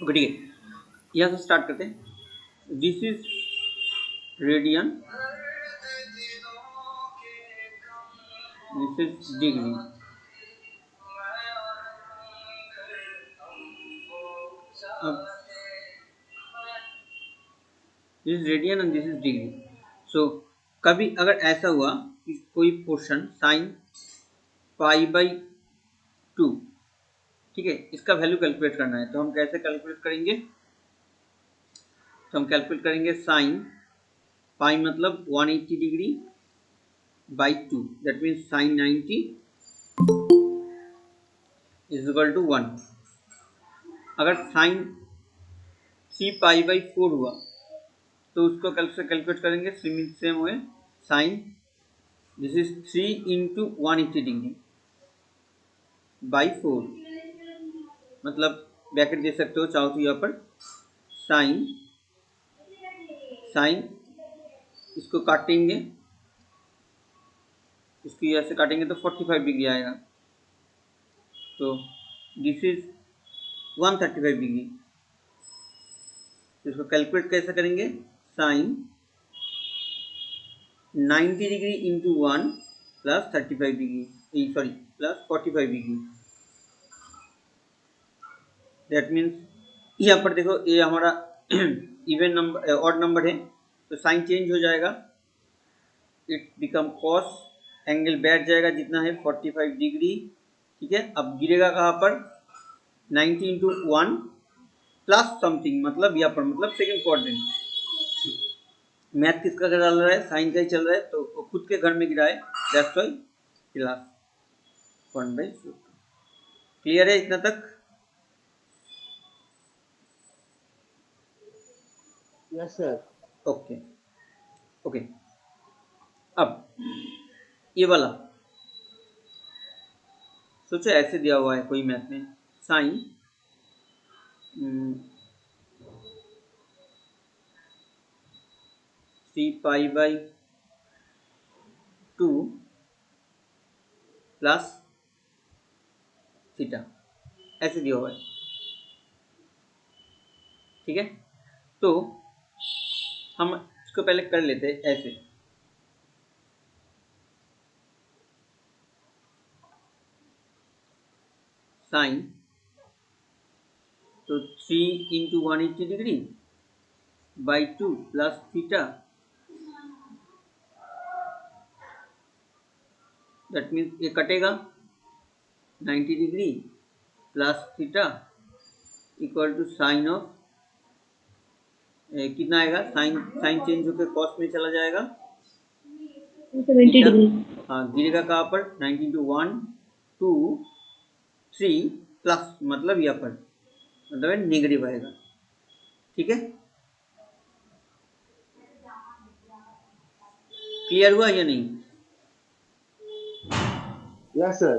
Okay ठीक है, यहाँ से स्टार्ट करते हैं। This is radian, this is degree. अब this is radian and this is degree. So कभी अगर ऐसा हुआ कि कोई पोर्शन साइन पाई बाई 2, ठीक है, इसका वैल्यू कैलकुलेट करना है, तो हम कैसे कैलकुलेट करेंगे? तो हम कैलकुलेट करेंगे साइन पाई मतलब 180 degree by 2, that means sine 90 is equal to 1। अगर साइन 3 पाई बाई 4 हुआ तो उसको कैसे कैलकुलेट करेंगे? सेम हुए, sine this is 3 into 180 degree by 4, मतलब ब्रैकेट दे सकते हो चाहो तो यहाँ पर साइन साइन इसको काटेंगे, इसको यहाँ से काटेंगे तो 45 डिग्री आएगा, तो दिस इज 135 डिग्री। इसको कैलकुलेट कैसे करेंगे? Sine 90 degree into 1 plus 35 degree, sorry plus 45 degree, that means यहाँ पर देखो ये हमारा इवन नंबर ऑड नंबर है, तो साइन चेंज हो जाएगा, इट बिकम कॉस, एंगल बैठ जाएगा जितना है 45 डिग्री, ठीक है। अब गिरेगा कहाँ पर? 90 इंटू 1 प्लस समथिंग, मतलब यहाँ पर मतलब सेकेंड क्वाड्रेंट। मैथ किसका चल रहा है? साइन का ही चल रहा है, तो वो खुद के घर में गिरा है, दैट्स व्हाई प्लस 1/4। क्लियर है इतना तक? Yes sir. Okay okay. अब ये वाला सोचो ऐसे दिया हुआ है कोई मैथ में, sine 3 pi by 2 plus theta, ऐसे दिया हुआ है, ठीक है। तो हम इसको पहले कर लेते हैं ऐसे, साइन तो 3 into 180 degree by 2 plus theta, that means ये कटेगा 90 degree plus theta equal to sine of कितना आएगा? साइन साइन चेंज होकर कॉस में चला जाएगा 70 डिग्री। हाँ, गिरेगा कहाँ पर? 90 इंटू 1 2 3 प्लस, मतलब यहाँ पर मतलब है नेगेटिव आएगा, ठीक है। क्लियर हुआ या नहीं? Yes sir.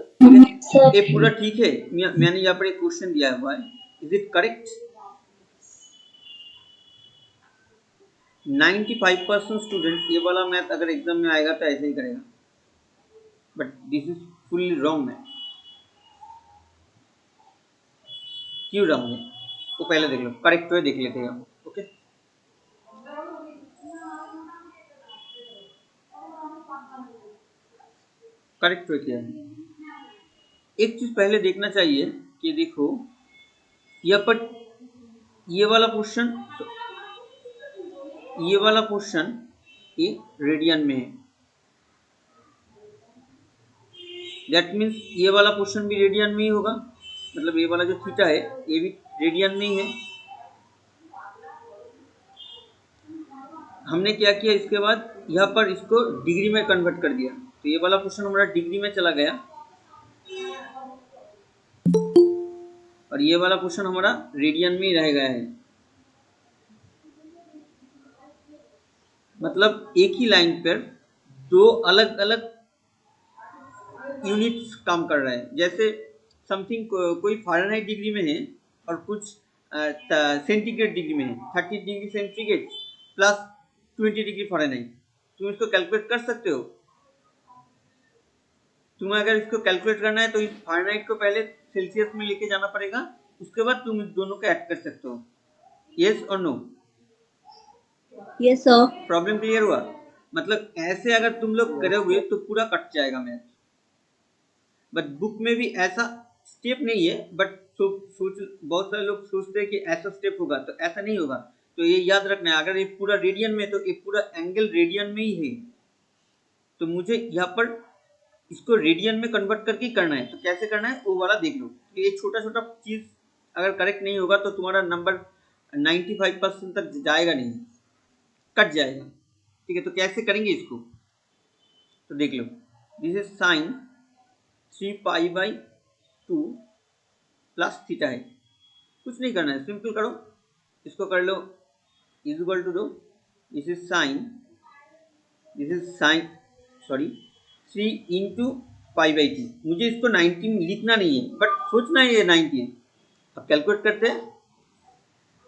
ये पूरा ठीक है। मैंने यहाँ पर एक क्वेश्चन दिया हुआ है, इज इट करेक्ट? 95% स्टूडेंट ये वाला मैथ अगर एग्जाम में आएगा तो ऐसे ही करेगा, but this is fully wrong math. क्यों रॉन्ग है वो पहले देख लो, करेक्ट तो देख लेते हैं हम। ओके, करेक्ट तो क्या है? एक चीज पहले देखना चाहिए कि देखो यहाँ पर ये वाला पोर्शन ये रेडियन में है, दैट मीन्स ये वाला पोर्शन भी रेडियन में ही होगा, मतलब ये वाला जो थीटा है ये भी रेडियन में ही है। हमने क्या किया इसके बाद यहाँ पर इसको डिग्री में कन्वर्ट कर दिया, तो ये वाला पोर्शन हमारा डिग्री में चला गया और ये वाला पोर्शन हमारा रेडियन में ही रह गया है। मतलब एक ही लाइन पर दो अलग अलग यूनिट्स काम कर रहा है, जैसे समथिंग कोई फ़ारेनहाइट डिग्री में है और कुछ सेंटीग्रेड डिग्री में है, 30 degree centigrade plus 20 degree Fahrenheit. तुम इसको कैलकुलेट कर सकते हो। तुम्हें अगर इसको कैलकुलेट करना है तो इस फ़ारेनहाइट को पहले सेल्सियस में लेके जाना पड़ेगा उसके बाद तुम इस दोनों को ऐड कर सकते हो। यस और no? Yes, sir. Problem clear हुआ? मतलब ऐसे अगर तुम लोग करोगे तो पूरा कट जाएगा मैथ। बट बुक में भी ऐसा स्टेप नहीं है, बट सोच बहुत सारे लोग सोचते हैं कि ऐसा स्टेप होगा, तो ऐसा नहीं होगा। तो ये याद रखना है, अगर ये पूरा रेडियन में, तो ये पूरा एंगल रेडियन में ही है, तो मुझे यहाँ पर इसको रेडियन में कन्वर्ट करके करना है। तो कैसे करना है वो वाला देख लो। ये छोटा छोटा चीज अगर करेक्ट नहीं होगा तो तुम्हारा नंबर 95% तक जाएगा नहीं, कट जाएगा। ठीक है, तो कैसे करेंगे इसको, तो देख लो। This is sine 3π/2 plus theta है। कुछ नहीं करना है, सिंपल करो, इसको कर लो इज इक्वल टू दो, this is sine sorry 3 into π/2। मुझे इसको 19 लिखना नहीं है, बट सोचना है ये 90 है। अब कैलकुलेट करते हैं,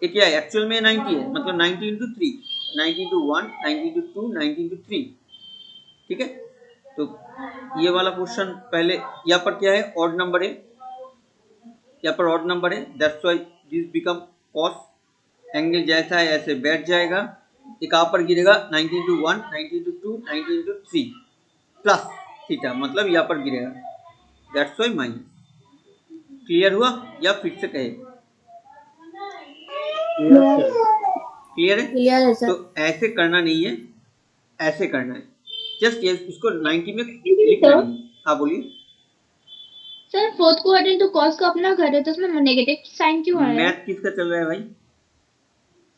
ये क्या है, एक्चुअल में 90 है, मतलब 90 इंटू 3, 90 इंटू 1, 90 इंटू 2, 90 इंटू 3। ठीक है, तो ये वाला क्वेश्चन पहले, यहाँ पर क्या है, ऑड नंबर है, यहाँ पर ऑड नंबर है, that's why this become cos. Angle जैसा है ऐसे बैठ जाएगा, ये कहाँ पर गिरेगा, 90 into 1, 90 into 2, 90 into 3 plus theta, मतलब यहाँ पर गिरेगा, दैट्स व्हाई माइनस। क्लियर हुआ या फिर से कहे? Yes, sir. क्लियर है? Clear है सर। तो ऐसे करना नहीं है, ऐसे करना है, जस्ट ये इसको 90 में सर लिखना नहीं है। हाँ बोलिए। सर फोर्थ क्वाड्रेंट तो कॉस का अपना घर है, तो उसमें नेगेटिव साइन क्यों आया? मैथ किसका चल रहा है भाई?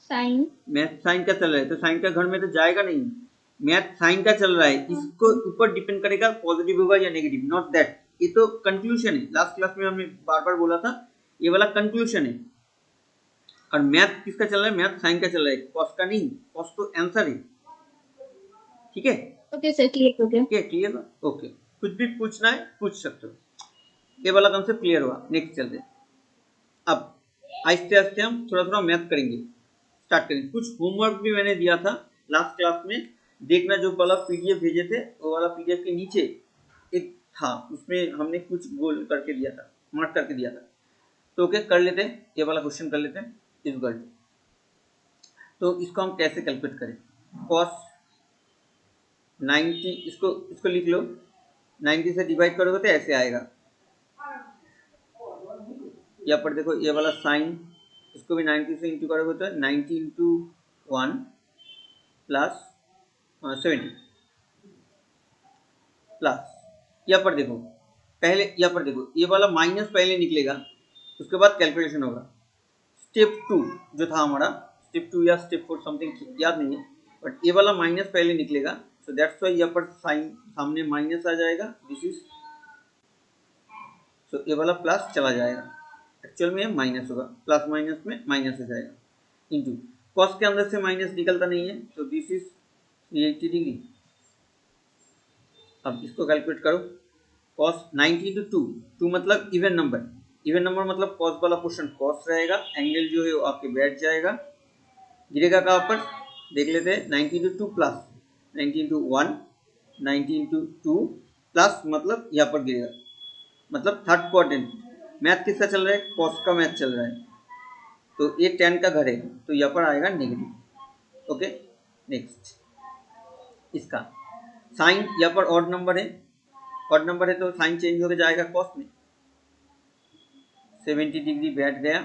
साइन। मैथ साइन का चल रहा है, तो साइन का घर में तो जाएगा नहीं। मैथ साइन का चल रहा है, इसको ऊपर डिपेंड करेगा पॉजिटिव होगा या नेगेटिव, नॉट दैट। ये तो कंक्लूजन है, लास्ट क्लास में हमने बार बार बोला था, ये वाला कंक्लूजन है। और मैथ किसका चल रहा है? मैथ साइन का चल रहा है, कॉस का नहीं। कॉस तो आंसर है। ठीक है, ओके सर, क्लियर हो गया। ठीक है, क्लियर हुआ? ओके, कुछ भी पूछना है पूछ सकते हो। ये वाला कंसेप्ट क्लियर हुआ, नेक्स्ट चलते हैं। अब आहिस्ते आहिस्ते हम थोड़ा थोड़ा मैथ करेंगे, स्टार्ट करेंगे। कुछ होमवर्क भी मैंने दिया था लास्ट क्लास में, देखना, जो वाला पीडीएफ भेजे थे वो वाला पीडीएफ के नीचे एक था, उसमें हमने कुछ गोल करके दिया था, मार्क करके दिया था। तो ओके, कर लेते हैं, ये वाला क्वेश्चन कर लेते हैं इस गर्ल। तो इसको हम कैसे कैलकुलेट करें? कॉस 90, इसको लिख लो, 90 से डिवाइड करोगे तो ऐसे आएगा। यहाँ पर देखो, ये वाला साइन, इसको भी 90 से इंटू करोगे तो 90 इंटू 1 प्लस 70 प्लस, यहाँ पर देखो, पहले यहाँ पर देखो, ये वाला माइनस पहले निकलेगा, उसके बाद कैलकुलेशन होगा। स्टेप 2 जो था हमारा, स्टेप 2 या स्टेप 4 समथिंग याद नहीं है, बट ये वाला माइनस पहले निकलेगा, सो दैट्स व्हाई यहाँ पर साइन सामने माइनस आ जाएगा, दिस इज, सो ये वाला प्लस चला जाएगा, एक्चुअल में माइनस होगा, प्लस माइनस में माइनस हो जाएगा, इंटू कॉस के अंदर से माइनस निकलता नहीं है, तो दिस इज 380 डिग्री। अब इसको कैलकुलेट करो, कॉस 90 इंटू 2 मतलब इवन नंबर, इवन नंबर मतलब कॉस वाला पोर्शन कॉस रहेगा, एंगल जो है वो आपके बैठ जाएगा, गिरेगा कहाँ पर देख लेते हैं, 90 into 2 plus 90 into 1, 90 into 2 plus, मतलब यहाँ पर गिरेगा, मतलब थर्ड क्वाड्रेंट। मैथ किसका चल रहा है? कॉस का मैथ चल रहा है, तो ये 10 का घर है, तो यहाँ पर आएगा नेगेटिव। ओके, नेक्स्ट इसका साइन, यहाँ पर ऑड नंबर है, ऑड नंबर है तो साइन चेंज होकर जाएगा कॉस में, 70 डिग्री बैठ गया,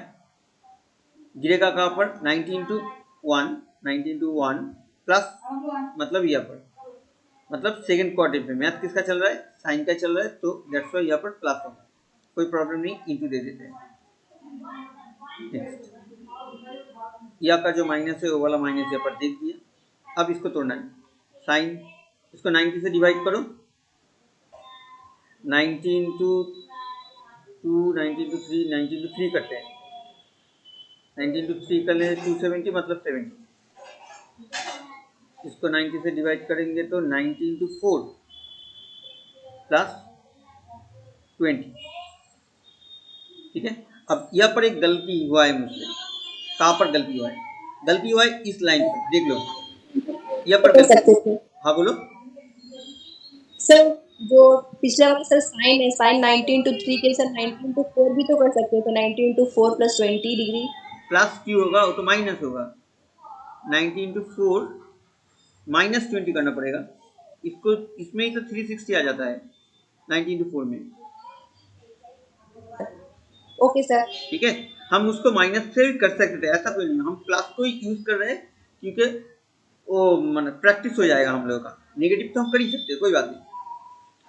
गिरेगा कहाँ पर, 90 इंटू 1, 90 इंटू 1 प्लस, मतलब यहाँ पर, मतलब सेकंड क्वाड्रेंट में मैथ किसका चल रहा है? साइन का चल रहा है, तो दैट्स व्हाई यहाँ पर प्लस होगा, कोई प्रॉब्लम नहीं, इंटू दे देते हैं। नेक्स्ट, यहाँ का जो माइनस है वो वाला माइनस यहाँ पर देख दिया। अब इसको तोड़ना है, साइन, इसको 90 से डिवाइड करो, 90 इंटू 2, 90 इंटू 3, 90 इंटू 3 करते हैं, 90 इंटू 3 कर लें 270, मतलब 70। इसको 90 से डिवाइड करेंगे तो 90 इंटू 4 प्लस 20। ठीक है, अब यहाँ पर एक गलती हुआ है मुझसे, कहाँ पर गलती हुआ है? गलती हुआ है इस लाइन पर, देख लो, यहाँ पर गलती। हाँ बोलो सर जो पिछले वाला सर साइन है, साइन 90 into 3 के सर 90 into 4 भी तो कर सकते हो, तो 90 into 4 plus 20 डिग्री। प्लस क्यों होगा, वो तो माइनस होगा। 90 इंटू 4 -20 करना पड़ेगा इसको, इसमें ही तो 360 आ जाता है 90 इंटू 4 में। Okay sir. ठीक है, हम उसको माइनस से भी कर सकते थे, ऐसा कोई नहीं, हम प्लस को ही यूज कर रहे हैं क्योंकि वो मतलब प्रैक्टिस हो जाएगा हम लोगों का। नेगेटिव तो हम कर ही सकते हैं, कोई बात नहीं।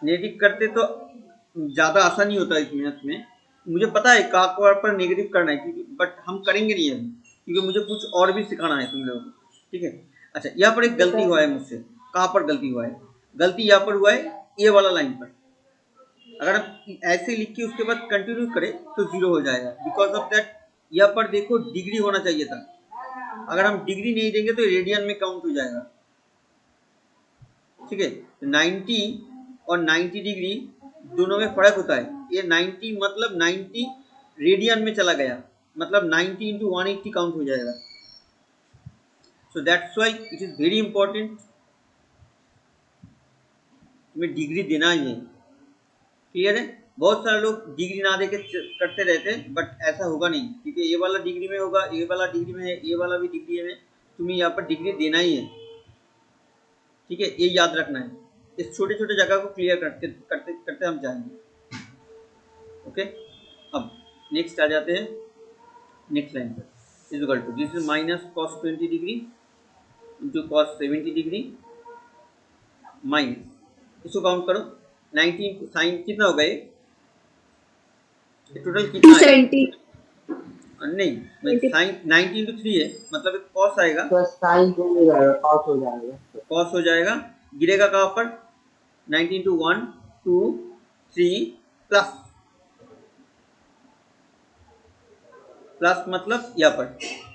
नेगेटिव करते तो ज़्यादा आसानी होता है इस मैथ में। मुझे पता है कहाँ पर नेगेटिव करना है, क्योंकि बट हम करेंगे नहीं अभी, क्योंकि मुझे कुछ और भी सिखाना है तुम लोगों को। ठीक है, अच्छा यहाँ पर एक गलती हुआ है मुझसे। कहाँ पर गलती हुआ है? गलती यहाँ पर हुआ है ये वाला लाइन पर। अगर हम ऐसे लिख के उसके बाद कंटिन्यू करें तो 0 हो जाएगा, बिकॉज ऑफ दैट यहाँ पर देखो डिग्री होना चाहिए था। अगर हम डिग्री नहीं देंगे तो रेडियन में काउंट हो जाएगा। ठीक है, 90 और 90 डिग्री दोनों में फर्क होता है। ये 90 मतलब 90 रेडियन में चला गया, मतलब 90 इंटू 180 काउंट हो जाएगा। So that's why it is very important, तुम्हें डिग्री देना ही है। क्लियर है? बहुत सारे लोग डिग्री ना देके करते रहते हैं, बट ऐसा होगा नहीं, क्योंकि ये वाला डिग्री में होगा, ये वाला डिग्री में है, ये वाला भी डिग्री में, तुम्हें यहाँ पर डिग्री देना ही है। ठीक है, ये याद रखना है। इस छोटे छोटे जगह को क्लियर करते करते करते हम जाएंगे। ओके, अब नेक्स्ट आ जाते हैं नेक्स्ट लाइन पर। Is equal to this is minus cos 20 degree into cos 70 degree minus, इसको काउंट करो 90 साइन कितना होगा ये टोटल कितना है? 270। नहीं, साइन 90 इंटू 3 है, मतलब एक कॉस आएगा, तो साइन हो जाएगा, कॉस हो जाएगा, कॉस हो जाएगा, गिरेगा कहाँ पर? 90 इंटू 1 2 3 प्लस, प्लस मतलब यहाँ पर,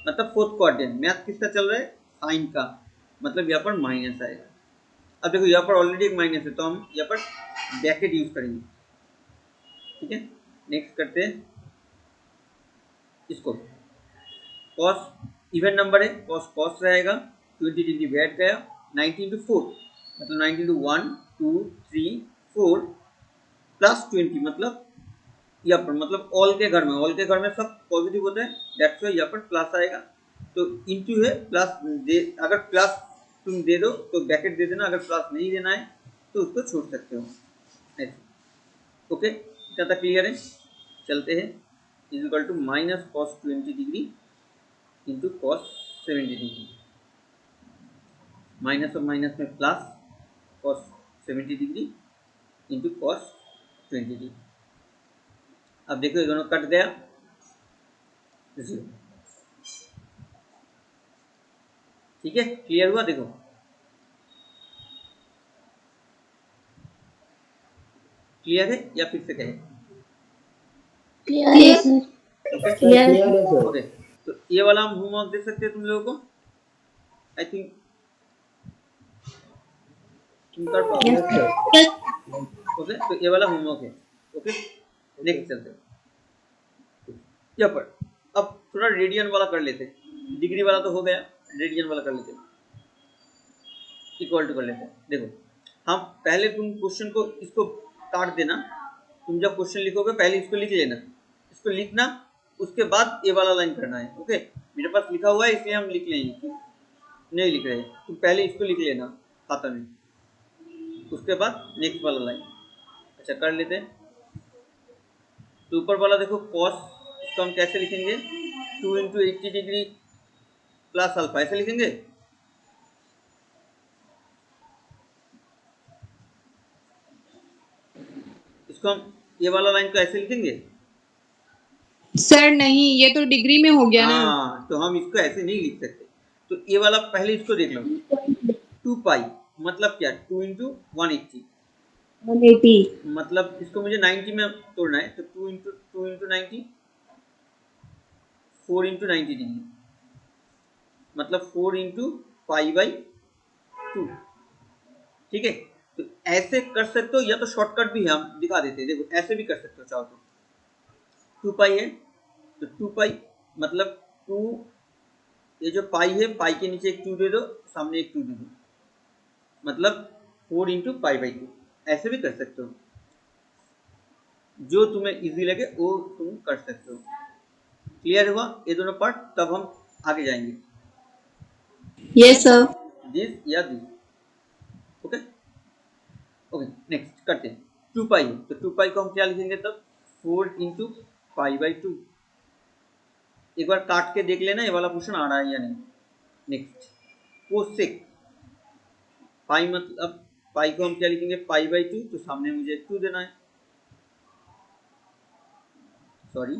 मतलब फोर्थ क्वाड्रेंट। मैथ किसका चल रहा है? साइन का, मतलब यहाँ पर माइनस आएगा। अब देखो यहाँ पर ऑलरेडी एक माइनस है, तो हम यहाँ पर ब्रैकेट यूज करेंगे। ठीक है, नेक्स्ट करते हैं इसको। कॉस इवन नंबर है, कॉस कॉस रहेगा, 20 डिग्री बैठ गया, 90 इंटू 4 मतलब 90 इंटू 1 2 3 4 प्लस 20 मतलब यहाँ पर, मतलब ऑल के घर में, ऑल के घर में सब पॉजिटिव होता है, दैट्स वाई यहाँ पर प्लस आएगा। तो इंटू है प्लस दे, अगर प्लस तुम दे दो तो ब्रैकेट दे देना, अगर प्लस नहीं देना है तो उसको छोड़ सकते हो ऐसे। ओके, इतना तक क्लियर है? चलते हैं। Is equal to minus cos 20 degree into cos 70 degree, minus और माइनस में plus cos 70 degree into cos 20 degree. अब देखो ये दोनों कट गया, 0। ठीक है, क्लियर हुआ? देखो क्लियर है या फिर से कहें? Clear sir. ओके क्लियर है सर। ओके, तो ये वाला हम होमवर्क दे सकते हैं तुम लोगों को, आई थिंक तुम कर पाओगे। Yes sir. ओके, तो ये वाला होमवर्क है। ओके, नेक्स्ट चलते हैं यहाँ पर। अब थोड़ा रेडियन वाला कर लेते हैं, डिग्री वाला तो हो गया, रेडियन वाला कर लेते हैं, इक्वल टू कर लेते हैं। देखो हम पहले, तुम क्वेश्चन को इसको काट देना, तुम जब क्वेश्चन लिखोगे पहले इसको लिख लेना, इसको लिखना, उसके बाद ये वाला लाइन करना है। ओके, मेरे पास लिखा हुआ है इसलिए हम लिख लेंगे, नहीं लिख रहे, तुम पहले इसको लिख लेना खाता में, उसके बाद नेक्स्ट वाला लाइन। अच्छा कर लेते हैं। तो ऊपर वाला देखो कॉस, इसको हम कैसे लिखेंगे? 2 इंटू 80 डिग्री प्लस अल्फा, ऐसे लिखेंगे। इसको हम ये वाला लाइन को ऐसे लिखेंगे। सर नहीं, ये तो डिग्री में हो गया ना। हाँ, तो हम इसको ऐसे नहीं लिख सकते, तो ये वाला पहले इसको देख लो। 2 पाई मतलब क्या? 2 इंटू 180 मतलब इसको मुझे 90 में तोड़ना है, तो 2 इंटू 90 4 इंटू 90 डिग्री, मतलब 4 इंटू पाई बाई 2। ठीक है, तो ऐसे कर सकते हो, या तो शॉर्टकट भी हम दिखा देते हैं, देखो ऐसे भी कर सकते हो चाहो तो। 2 पाई है तो 2 पाई मतलब 2, ये जो पाई है, पाई के नीचे एक 2 दे दो, सामने एक 2 दे दो, मतलब 4 इंटू पाई बाई 2। ऐसे भी कर सकते हो, जो तुम्हें इजी लगे वो तुम कर सकते हो। क्लियर हुआ ये दोनों पार्ट? तब हम आगे जाएंगे, Yes, sir. दिस या दिस। ओके ओके, नेक्स्ट करते हैं। 2 पाई, तो 2 पाई को हम क्या लिखेंगे तब? 4 इंटू पाई बाई 2। एक बार काट के देख लेना ये वाला क्वेश्चन आ रहा है या नहीं। नेक्स्ट कोसेक, पाई मतलब पाई को हम क्या लिखेंगे? पाई बाई 2, तो सामने मुझे 2 देना है, सॉरी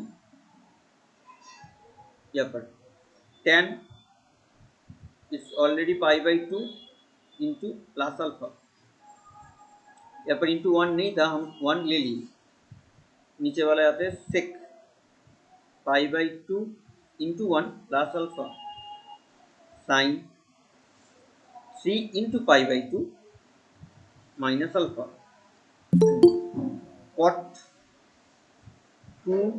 यहाँ पर 10 is already pi by 2 into plus alpha. यहाँ पर इंटू 1 नहीं था, हम 1 ले लिए। नीचे वाला आते हैं sec pi by 2 into 1 plus alpha sine 3 into pi by 2 minus alpha cot 2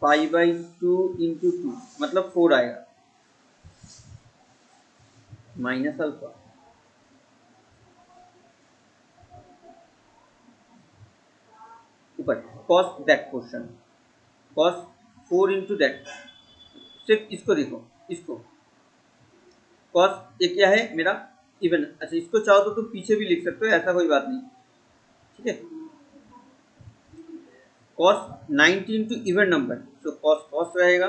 pi by 2 into 2 मतलब 4 आएगा माइनस अल्फा ऊपर cos that question cos 4 into that. सिर्फ इसको देखो, इसको cos ये क्या है मेरा? इवन। अच्छा इसको चाहो तो तुम पीछे भी लिख सकते हो, ऐसा कोई बात नहीं, ठीक है। cos 90 इंटू इवन नंबर, तो cos रहेगा,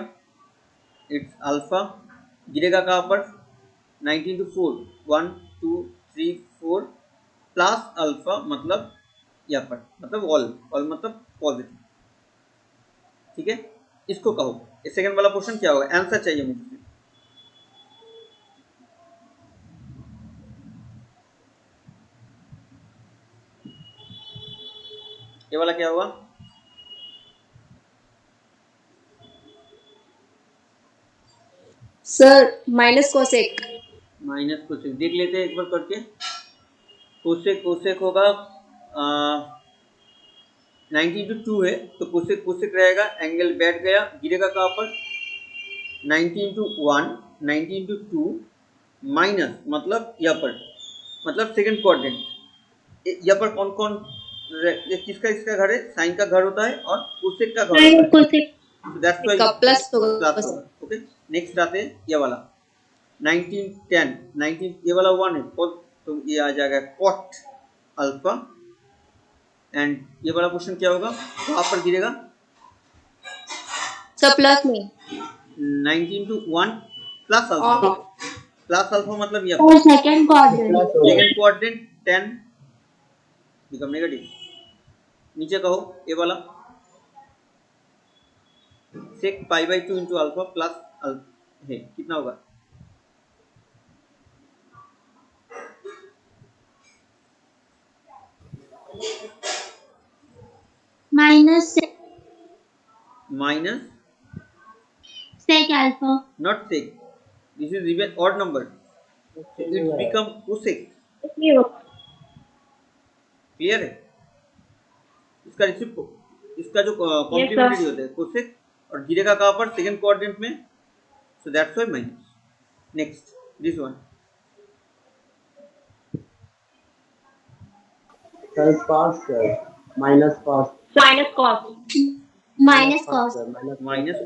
इट्स अल्फा, गिरेगा कहाँ पर? 90 इंटू 4 1 2 3 4 प्लस अल्फा मतलब यहाँ पर मतलब ऑल मतलब पॉजिटिव, ठीक है। इसको कहो ये सेकंड वाला क्वेश्चन क्या होगा? आंसर चाहिए मुझे। ये वाला क्या होगा? Sir, minus cosec. Minus cosec देख लेते हैं एक बार करके। कोसेक होगा 90 इंटू 2 है तो कोसेक रहेगा, एंगल बैठ गया, गिरेगा कहाँ पर? 90 इंटू 1 90 इंटू 2 माइनस मतलब यहाँ पर मतलब सेकंड क्वाड्रेंट। यहाँ पर कौन कौन ये किसका इसका घर है? साइन का घर होता है और कोसेक का घर होता है, कोसेक so that's why का प्लस होगा प्लस होगा। ओके नेक्स्ट आते हैं ये वाला 19 10 19 ये वाला 1 है तो ये आ जाएगा cot अल्फा एंड ये वाला क्वेश्चन क्या होगा? कहाँ पर गिरेगा? सर प्लस में 19 टू 1 प्लस अल्फा और प्लस अल्फा मतलब ये और सेकंड क्वाड्रेंट प्लस होगा सेकंड क्वाड्रेंट 10 बिकम नेगेटिव। नीचे कहो ये वाला sec pi by 2 into alpha plus है कितना होगा? Minus minus sec alpha not sec, this is even odd number, so it become cosec। Clear है? इसका रिसिप्ट इसका जो कॉम्प्लीमेंट्री होता है कोसेक और गिरेगा कहाँ पर? सेकंड क्वाड्रेंट में, so that's why minus. Next this one sir pass sir minus pass minus cos minus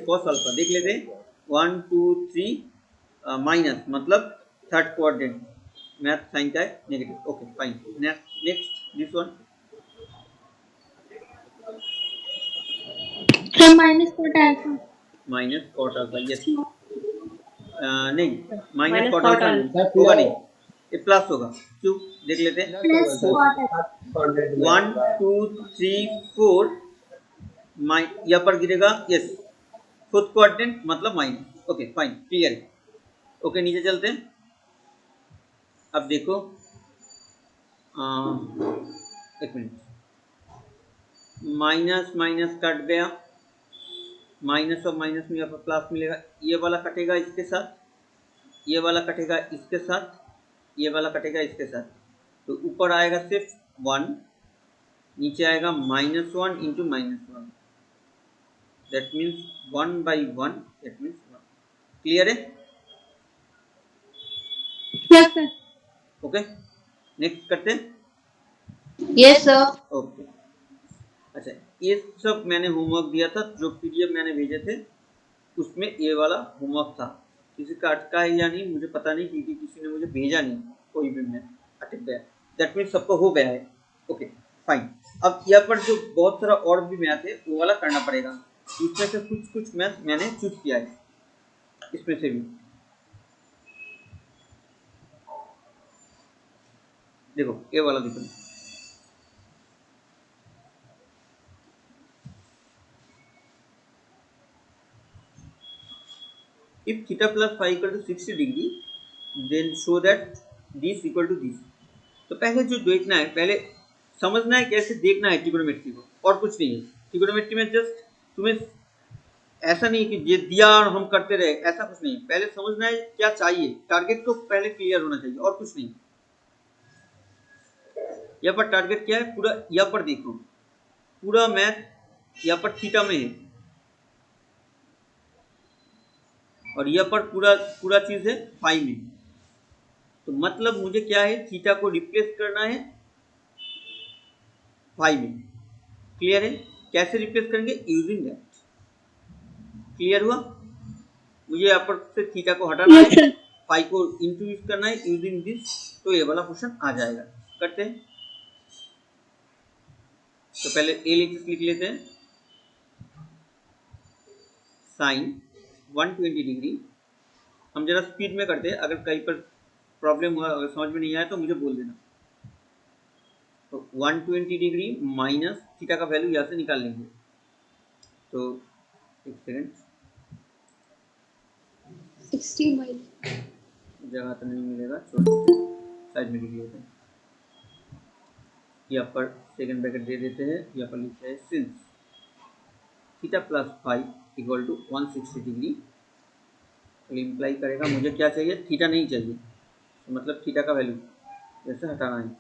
cos alpha देख लेते हैं 1 2 3 माइनस मतलब थर्ड क्वाड्रेंट, मैथ साइन का है negative. Okay fine. Next this one sir minus cot alpha minus cot alpha yes नहीं minus Minus cot cot alpha alpha. होगा नहीं, ये प्लस होगा। क्यों देख लेते हैं प्लस कॉट 1 2 3 4 यहाँ पर गिरेगा यस फोर्थ क्वाड्रेंट मतलब माइनस। ओके फाइन क्लियर है। ओके नीचे चलते हैं। अब देखो एक मिनट, माइनस माइनस कट गया, माइनस और माइनस में यहाँ पर प्लस मिलेगा, ये वाला कटेगा इसके साथ, ये वाला कटेगा इसके साथ, ये वाला कटेगा इसके साथ, तो ऊपर आएगा सिर्फ 1, नीचे आएगा -1 into -1, that means 1/1, that means 1। Clear है? यस सर ओके नेक्स्ट करते हैं। Yes, sir. ओके, अच्छा ये सब मैंने होमवर्क दिया था, जो पीडीएफ मैंने भेजे थे उसमें ये वाला होमवर्क था। किसी का अटका है या नहीं मुझे पता नहीं, क्योंकि किसी ने मुझे भेजा नहीं कोई भी मैथ अटक गया, दैट मीन्स सबको हो गया है। Okay fine. अब यहाँ पर जो बहुत सारा और भी मैथ है वो वाला करना पड़ेगा, इसमें से कुछ कुछ मैथ मैंने चूज किया है इसमें से भी। देखो ये वाला देखो, if theta plus phi equal to 60 degree then show that this equal to this। तो पहले जो देखना है, पहले समझना है कैसे देखना है ट्रिगोनोमेट्री को, और कुछ नहीं है। ट्रिगोनोमेट्री में जस्ट तुम्हें ऐसा नहीं कि ये दिया और हम करते रहे, ऐसा कुछ नहीं। पहले समझना है क्या चाहिए, टारगेट को पहले क्लियर होना चाहिए और कुछ नहीं। यहाँ पर टारगेट क्या है पूरा, यहाँ पर देखो पूरा मैथ यहाँ पर थीटा में है और यहाँ पर पूरा पूरा चीज है फाई में। तो मतलब मुझे क्या है, थीटा को रिप्लेस करना है फाई में। क्लियर है? कैसे रिप्लेस करेंगे, यूजिंग दैट। क्लियर हुआ? मुझे यहाँ पर से थीटा को हटाना है, फाई को इंटू यूज करना है यूजिंग दिस, तो ये वाला क्वेश्चन आ जाएगा। करते हैं। तो पहले ए लिख लेते हैं, साइन 120 डिग्री। हम जरा स्पीड में करते हैं, अगर कहीं पर प्रॉब्लम हुआ, अगर समझ में नहीं आया तो मुझे बोल देना। तो 120 डिग्री माइनस थीटा का वैल्यू यहाँ से निकाल लेंगे। तो एक सेकेंड, 60 माइनस जगह तो नहीं मिलेगा, छोड़ साइड में लिख लेते हैं। यहाँ पर सेकंड ब्रैकेट दे देते हैं, यहाँ पर लिखते हैं since theta plus five equal to 160 degree. Imply करेगा मुझे क्या चाहिए, थीटा नहीं चाहिए, तो मतलब थीटा का वैल्यू जैसे हटाना है।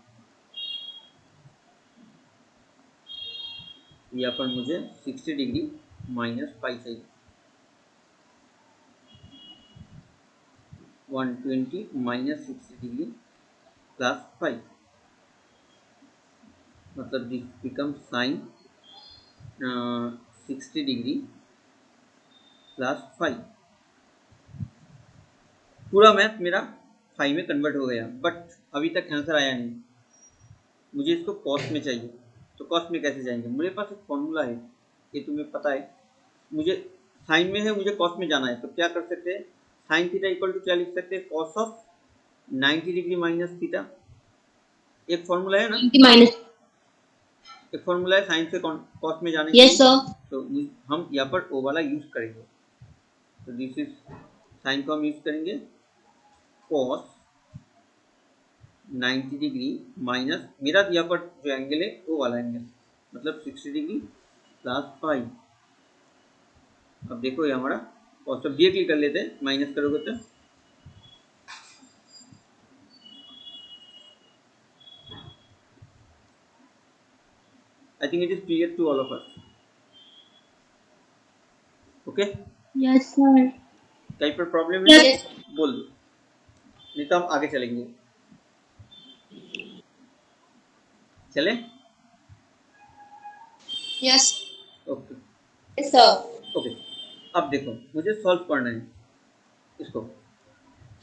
यहाँ पर मुझे 60 डिग्री माइनस फाइव चाहिए, 120 माइनस 60 डिग्री प्लस फाइव, मतलब this become sign 60 degree plus five. पूरा मैथ मेरा फाइव में कन्वर्ट हो गया, बट अभी तक आंसर आया नहीं। मुझे इसको कॉस्ट में चाहिए, तो कॉस्ट में कैसे जाएंगे, मेरे पास एक फॉर्मूला है, ये तुम्हें पता है। मुझे साइन में है, मुझे कॉस्ट में जाना है, तो क्या कर सकते हैं, साइन थीटा इक्वल टू क्या लिख सकते हैं, cos of 90 degree minus theta. एक फॉर्मूला है ना, 90 minus. एक फॉर्मूला है साइन से कॉस्ट में जाने के Yes, लिए। sir. तो हम यहाँ पर ओ वाला यूज करेंगे। तो दिस इज साइन को हम यूज करेंगे कॉस 90 डिग्री माइनस, मेरा यहाँ पर जो एंगल है वो वाला एंगल, मतलब 60 डिग्री प्लस फाइव। अब देखो ये हमारा कॉस ऑफ डायरेक्टली कर लेते हैं, माइनस करोगे तो I think it is clear to all of us. Okay, Yes, sir. कहीं पर प्रॉब्लम है Yes. तो बोल दो, नहीं तो हम आगे चलेंगे। चले? Yes okay sir. ओके। अब देखो मुझे सॉल्व करना है इसको,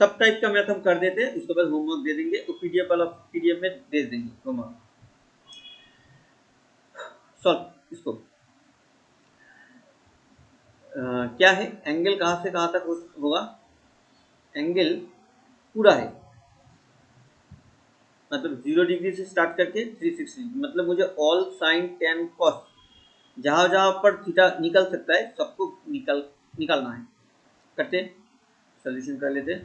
सब टाइप का मैथ हम कर देते हैं, उसके बाद होमवर्क दे देंगे, तो पीडीएफ वाला पीडीएफ में दे देंगे होमवर्क। सॉल्व इसको। क्या है, एंगल कहाँ से कहाँ तक होगा, एंगल पूरा है, मतलब 0 डिग्री से स्टार्ट करके 360, मतलब मुझे ऑल साइन टेन कॉस, जहाँ जहाँ पर थीटा निकल सकता है सबको निकालना है। करते सोल्यूशन कर लेते।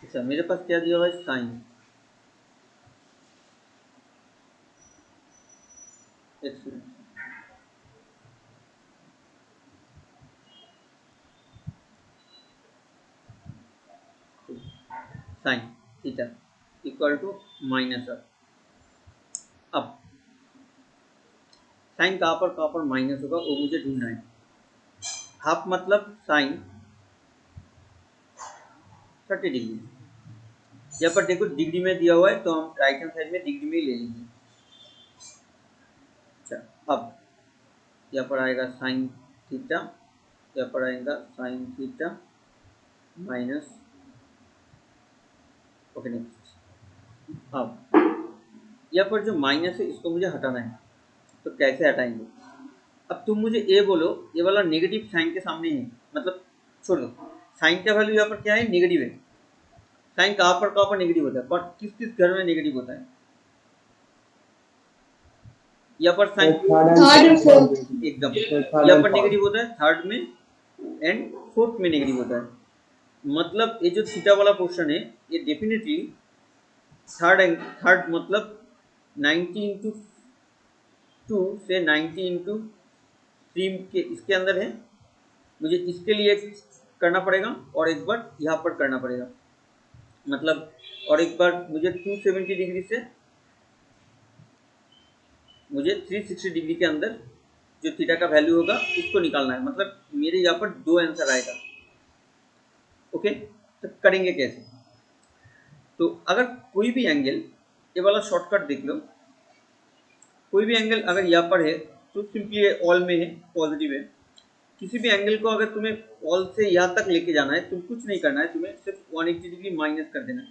अच्छा मेरे पास क्या दिया हुआ है, sine, sine theta equal to minus अब साइन कहाँ पर माइनस होगा वो मुझे ढूंढना है। हाफ मतलब साइन 30 डिग्री। यहाँ पर देखो डिग्री में दिया हुआ है तो हम राइट हैंड साइड में डिग्री में ही ले लेंगे। अच्छा अब यहाँ पर आएगा साइन थीटा, यहाँ पर आएगा sine theta minus, okay next. अब यहाँ पर जो माइनस है इसको मुझे हटाना है, तो कैसे हटाएंगे? अब तुम मुझे ये बोलो, ये वाला नेगेटिव साइन के सामने है, मतलब छोड़ दो, साइन का वैल्यू यहाँ पर क्या है? नेगेटिव है। साइन कहाँ पर नेगेटिव होता है? पर किस किस घर में नेगेटिव होता है? यहाँ पर साइन एकदम यहाँ पर नेगेटिव होता है, थर्ड में एंड फोर्थ में नेगेटिव होता है। मतलब ये जो थीटा वाला पोर्शन है ये डेफिनेटली थर्ड मतलब 90 इंटू 2 से 90 इंटू 3 के इसके अंदर है। मुझे इसके लिए करना पड़ेगा और एक बार यहाँ पर करना पड़ेगा, मतलब और एक बार मुझे 270 डिग्री से मुझे 360 डिग्री के अंदर जो थीटा का वैल्यू होगा उसको निकालना है। मतलब मेरे यहाँ पर 2 आंसर आएगा। ओके, तो करेंगे कैसे? तो अगर कोई भी एंगल, ये वाला शॉर्टकट देख लो, कोई भी एंगल अगर यहाँ पर है तो सिंपली ऑल में है, पॉजिटिव है। किसी भी एंगल को अगर तुम्हें ऑल से यहाँ तक लेके जाना है, तुम कुछ नहीं करना है, तुम्हें सिर्फ 180 डिग्री माइनस कर देना है।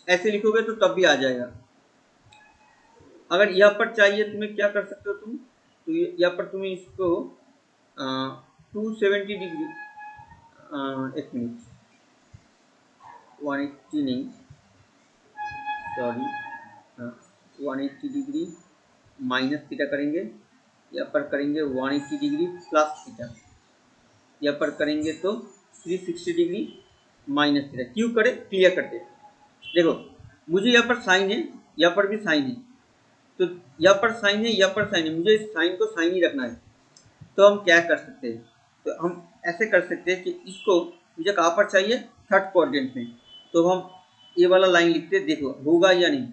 ऐसे लिखोगे तो तब भी आ जाएगा। अगर यहाँ पर चाहिए तुम्हें क्या कर सकते हो तुम, तो यहाँ पर तुम्हें इसको 270 डिग्री, एक मिनट, 180 नहीं, सॉरी, 180 डिग्री माइनस थीटा करेंगे, यहाँ पर करेंगे 180 डिग्री प्लस थीटा, यहाँ पर करेंगे तो 360 डिग्री माइनस थीटा। क्यों करें? क्लियर करते हैं। देखो मुझे यहाँ पर साइन है, यहाँ पर भी साइन है, तो यहाँ पर साइन है, यहाँ पर साइन है, मुझे इस साइन को साइन ही रखना है। तो हम क्या कर सकते हैं? तो हम ऐसे कर सकते हैं कि इसको मुझे कहाँ पर चाहिए? थर्ड क्वाड्रेंट में। तो हम ये वाला लाइन लिखते हैं, देखो होगा या नहीं।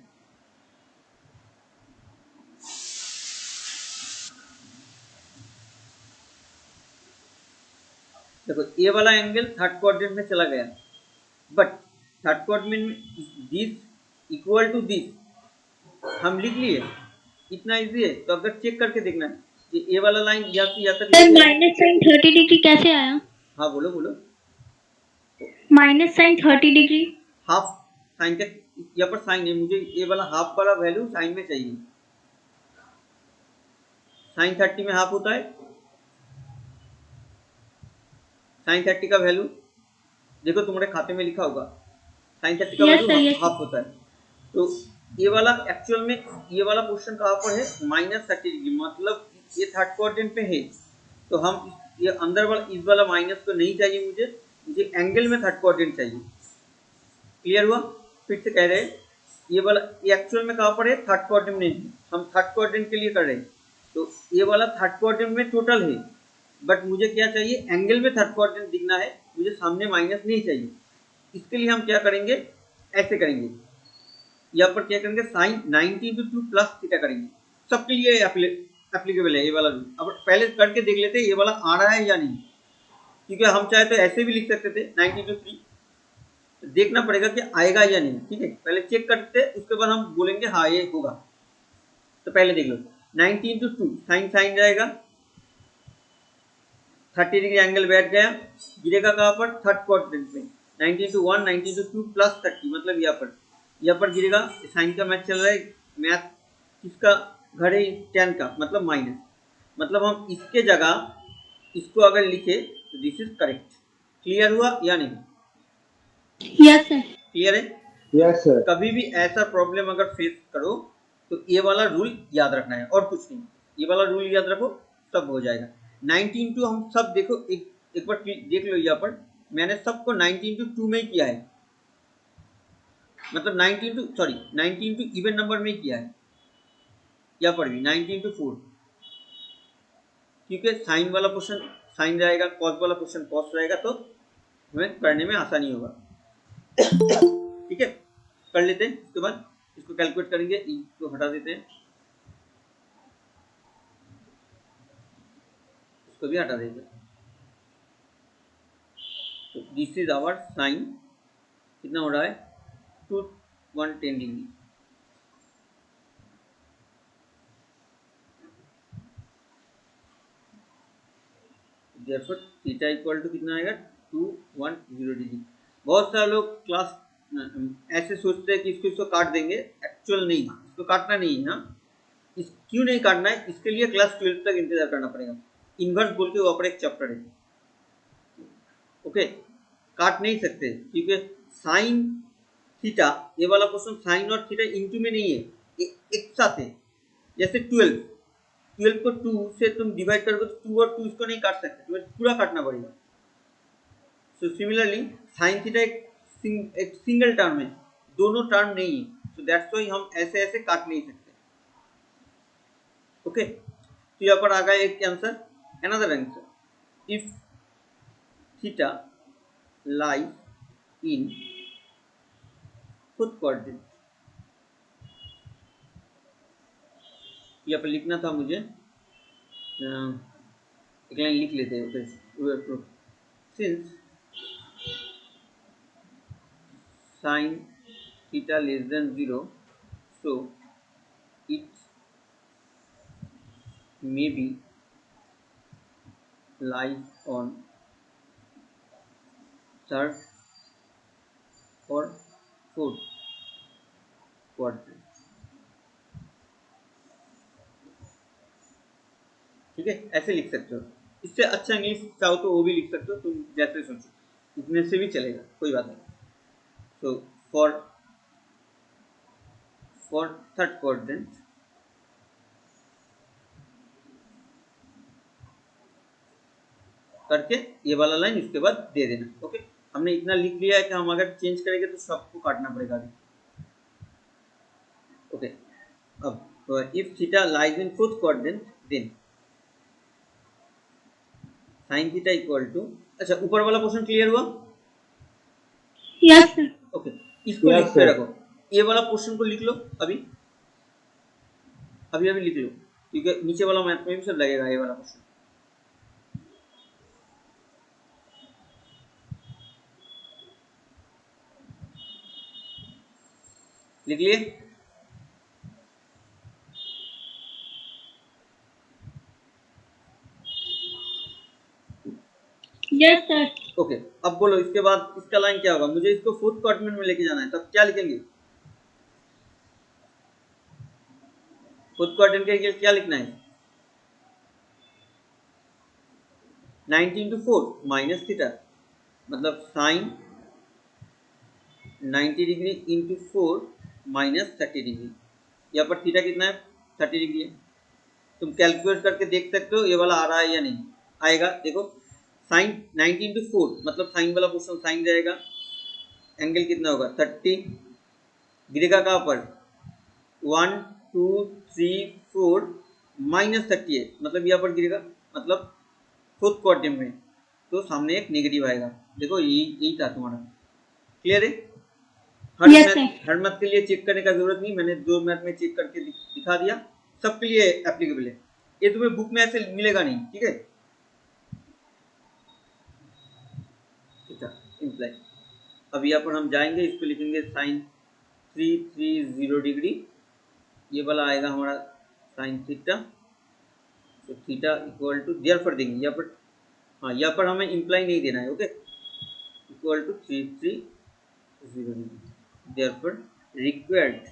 देखो ये वाला एंगल थर्ड क्वाड्रेंट में चला गया, बट थर्ड क्वाड्रेंट में दिस इक्वल टू दिस हम लिख लिए, इतना इजी है। तो अगर चेक करके देखना है कि ये वाला लाइन यहाँ से यहाँ तक माइनस साइन 30 डिग्री कैसे आया? हाँ बोलो बोलो। Minus sine 30 degree half sine का यहाँ पर साइन है, मुझे ये वाला हाफ वाला वैल्यू साइन में चाहिए। साइन 30 में हाफ होता है, साइन 30 का वैल्यू देखो तुम्हारे खाते में लिखा होगा, साइन 30 का वैल्यू हाफ होता है। तो ये वाला एक्चुअल में ये वाला पोर्शन कहाँ पर है? -30 डिग्री, मतलब ये थर्ड क्वाड्रेंट पे है। तो हम ये अंदर वाला इस वाला माइनस को नहीं चाहिए, मुझे एंगल में थर्ड क्वाड्रेंट चाहिए। क्लियर हुआ? फिर से कह रहे हैं, ये वाला ये एक्चुअल में कहाँ पर है? थर्ड क्वाड्रेंट में, हम थर्ड क्वाड्रेंट के लिए कर रहे हैं। तो ये वाला थर्ड क्वाड्रेंट में टोटल है, बट मुझे क्या चाहिए? एंगल में थर्ड क्वाड्रेंट दिखना है, मुझे सामने माइनस नहीं चाहिए। इसके लिए हम क्या करेंगे? ऐसे करेंगे, यहाँ पर क्या करेंगे? साइन 90 इंटू 2 प्लस थीटा करेंगे। सबके लिए एप्लीकेबल है ये वाला रूल। अब पहले करके देख लेते हैं ये वाला आ रहा है या नहीं, क्योंकि हम चाहे तो ऐसे भी लिख सकते थे 90 इंटू 3, तो देखना पड़ेगा कि आएगा या नहीं। ठीक है, पहले चेक करते हैं, उसके बाद हम बोलेंगे हाँ ये होगा। तो पहले देख लो, 90 इंटू 2 साइन साइन रहेगा, 30 डिग्री एंगल बैठ गया, गिरेगा कहाँ पर? थर्ड क्वाड्रेंट में। 90 इंटू 1 90 इंटू 2 प्लस 30, मतलब यहाँ पर गिरेगा। साइन का मैथ चल रहा है, मैथ किसका घर है? 10 का, मतलब माइनस। मतलब हम इसके जगह इसको अगर लिखे तो दिस इज करेक्ट। क्लियर हुआ या नहीं? Yes sir. क्लियर है? Yes sir. कभी भी ऐसा प्रॉब्लम अगर फेस करो तो ये वाला रूल याद रखना है और कुछ नहीं। ये वाला रूल याद रखो, सब हो जाएगा। 90 इंटू हम सब देखो, एक बार देख लो, यहाँ पर मैंने सबको 90 इंटू 2 में ही किया है, मतलब 90 इंटू इवन नंबर में ही किया है। यहाँ पर भी 90 इंटू 4, क्योंकि साइन वाला पोर्शन साइन रहेगा, कॉस वाला पोर्शन कॉस रहेगा, तो हमें करने में आसानी होगा। ठीक है, कर लेते हैं। उसके बाद इसको कैलकुलेट करेंगे, इसको हटा देते हैं, इसको भी हटा देंगे। तो दिस इज आवर साइन, कितना हो रहा है 110 degree. therefore theta equal to कितना आएगा 210 डिग्री। बहुत सारे लोग क्लास ऐसे सोचते हैं कि इसको काट देंगे, एक्चुअल नहीं, इसको काटना नहीं है। इस क्यों नहीं काटना है, इसके लिए क्लास 12 तक इंतजार करना पड़ेगा। इन्वर्स बोल के ऊपर एक चैप्टर है, ओके, काट नहीं सकते क्योंकि साइन थीटा, ये वाला क्वेश्चन साइन और थीटा इंटू में नहीं है, एक साथ है। जैसे 12 को 2 से तुम डिवाइड करोगे तो 2 और 2 इसको नहीं काट सकते, तुम्हें पूरा काटना पड़ेगा। सो सिमिलरली साइन थीटा एक सिंगल टर्म है, दोनों टर्म नहीं है। सो दैट्स व्हाई हम ऐसे ऐसे काट नहीं सकते, ओके। तो यहाँ पर आ गया एक answer, another answer, if theta lies in fourth quadrant. यहाँ पर लिखना था मुझे, एक लाइन लिख लेते हैं, okay. Since sin theta less than 0, so it may be lies on third or fourth quadrant, ठीक है, ऐसे लिख सकते हो। इससे अच्छा इंग्लिश चाहो तो वो भी लिख सकते हो, तुम जैसे सोचो, इतने से भी चलेगा, कोई बात नहीं। So for third quadrant, करके ये वाला लाइन उसके बाद दे देना, ओके। हमने इतना लिख लिया है कि हम अगर चेंज करेंगे तो सबको काटना पड़ेगा अभी, ओके। अब if theta lies in fourth quadrant then sine theta equal to, अच्छा ऊपर वाला क्वेश्चन क्लियर हुआ? Yes sir. ओके, इसको Yes, लिख के sir. रखो, ये वाला क्वेश्चन को लिख लो अभी अभी अभी लिख लो, क्योंकि नीचे वाला मैथ में भी सब लगेगा ये वाला क्वेश्चन। लिख लिए? Yes sir. ओके, अब बोलो इसके बाद इसका लाइन क्या होगा? मुझे इसको फोर्थ क्वाड्रेंट में लेके जाना है, तब क्या लिखेंगे? फोर्थ क्वाड्रेंट के लिए क्या लिखना है? 90 इंटू 4 माइनस थीटा, मतलब sine 90 degree into 4 minus 30 degree. यहाँ पर थीटा कितना है? 30 डिग्री है। तुम कैलकुलेट करके देख सकते हो ये वाला आ रहा है या नहीं। आएगा, देखो साइन 90 इंटू 4 मतलब साइन वाला क्वेश्चन साइन रहेगा, एंगल कितना होगा 30, गिरेगा कहाँ पर 1 2 3 4 माइनस 30 है, मतलब यहाँ पर गिरेगा, मतलब फोर्थ क्वाड्रेंट में, तो सामने एक नेगेटिव आएगा। देखो यही था तुम्हारा, क्लियर है? Yes, sir. हर मैथ के लिए चेक करने का जरूरत नहीं, मैंने दो मैथ में चेक करके दिखा दिया, सबके लिए एप्लीकेबल है। ये तुम्हें बुक में ऐसे मिलेगा नहीं, ठीक है? इम्प्लाई, अब यहाँ पर हम जाएंगे, इसको लिखेंगे साइन 330 डिग्री, ये वाला आएगा हमारा साइन थीटा, तो थीटा इक्वल टू देयरफॉर देंगे यहाँ पर, हाँ यहाँ पर हमें इम्प्लाई नहीं देना है, okay, equal to 330 degree, therefore required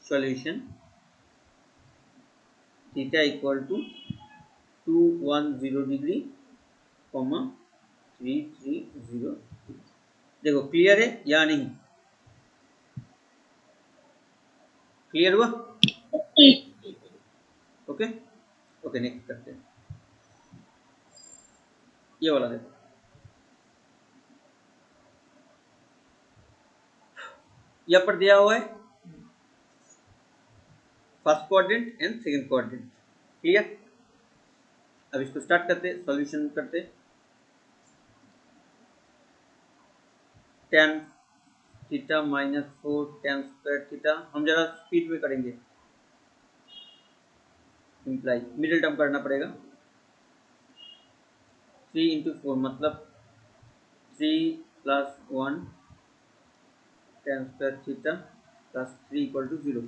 solution theta equal to 210 degree, 330। देखो क्लियर है या नहीं? क्लियर हुआ? ओके ओके, नेक्स्ट करते हैं। ये वाला देखो, यहाँ पर दिया हुआ है first quadrant and second quadrant, clear? अब इसको स्टार्ट करते, सॉल्यूशन करते। tan theta minus 4 tan square theta. हम जरा स्पीड में करेंगे, इम्प्लाई मिडिल टर्म करना पड़ेगा। 3 इंटू 4 मतलब 3 plus 1 tan square theta plus 3 equal to 0।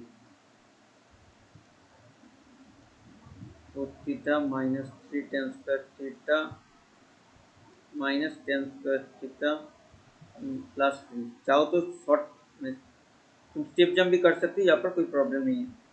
तो theta minus 3 tan square theta minus tan square theta plus 3। चाहो तो शॉर्ट में तुम स्टेप जम्प भी कर सकते हो, यहाँ पर कोई प्रॉब्लम नहीं है।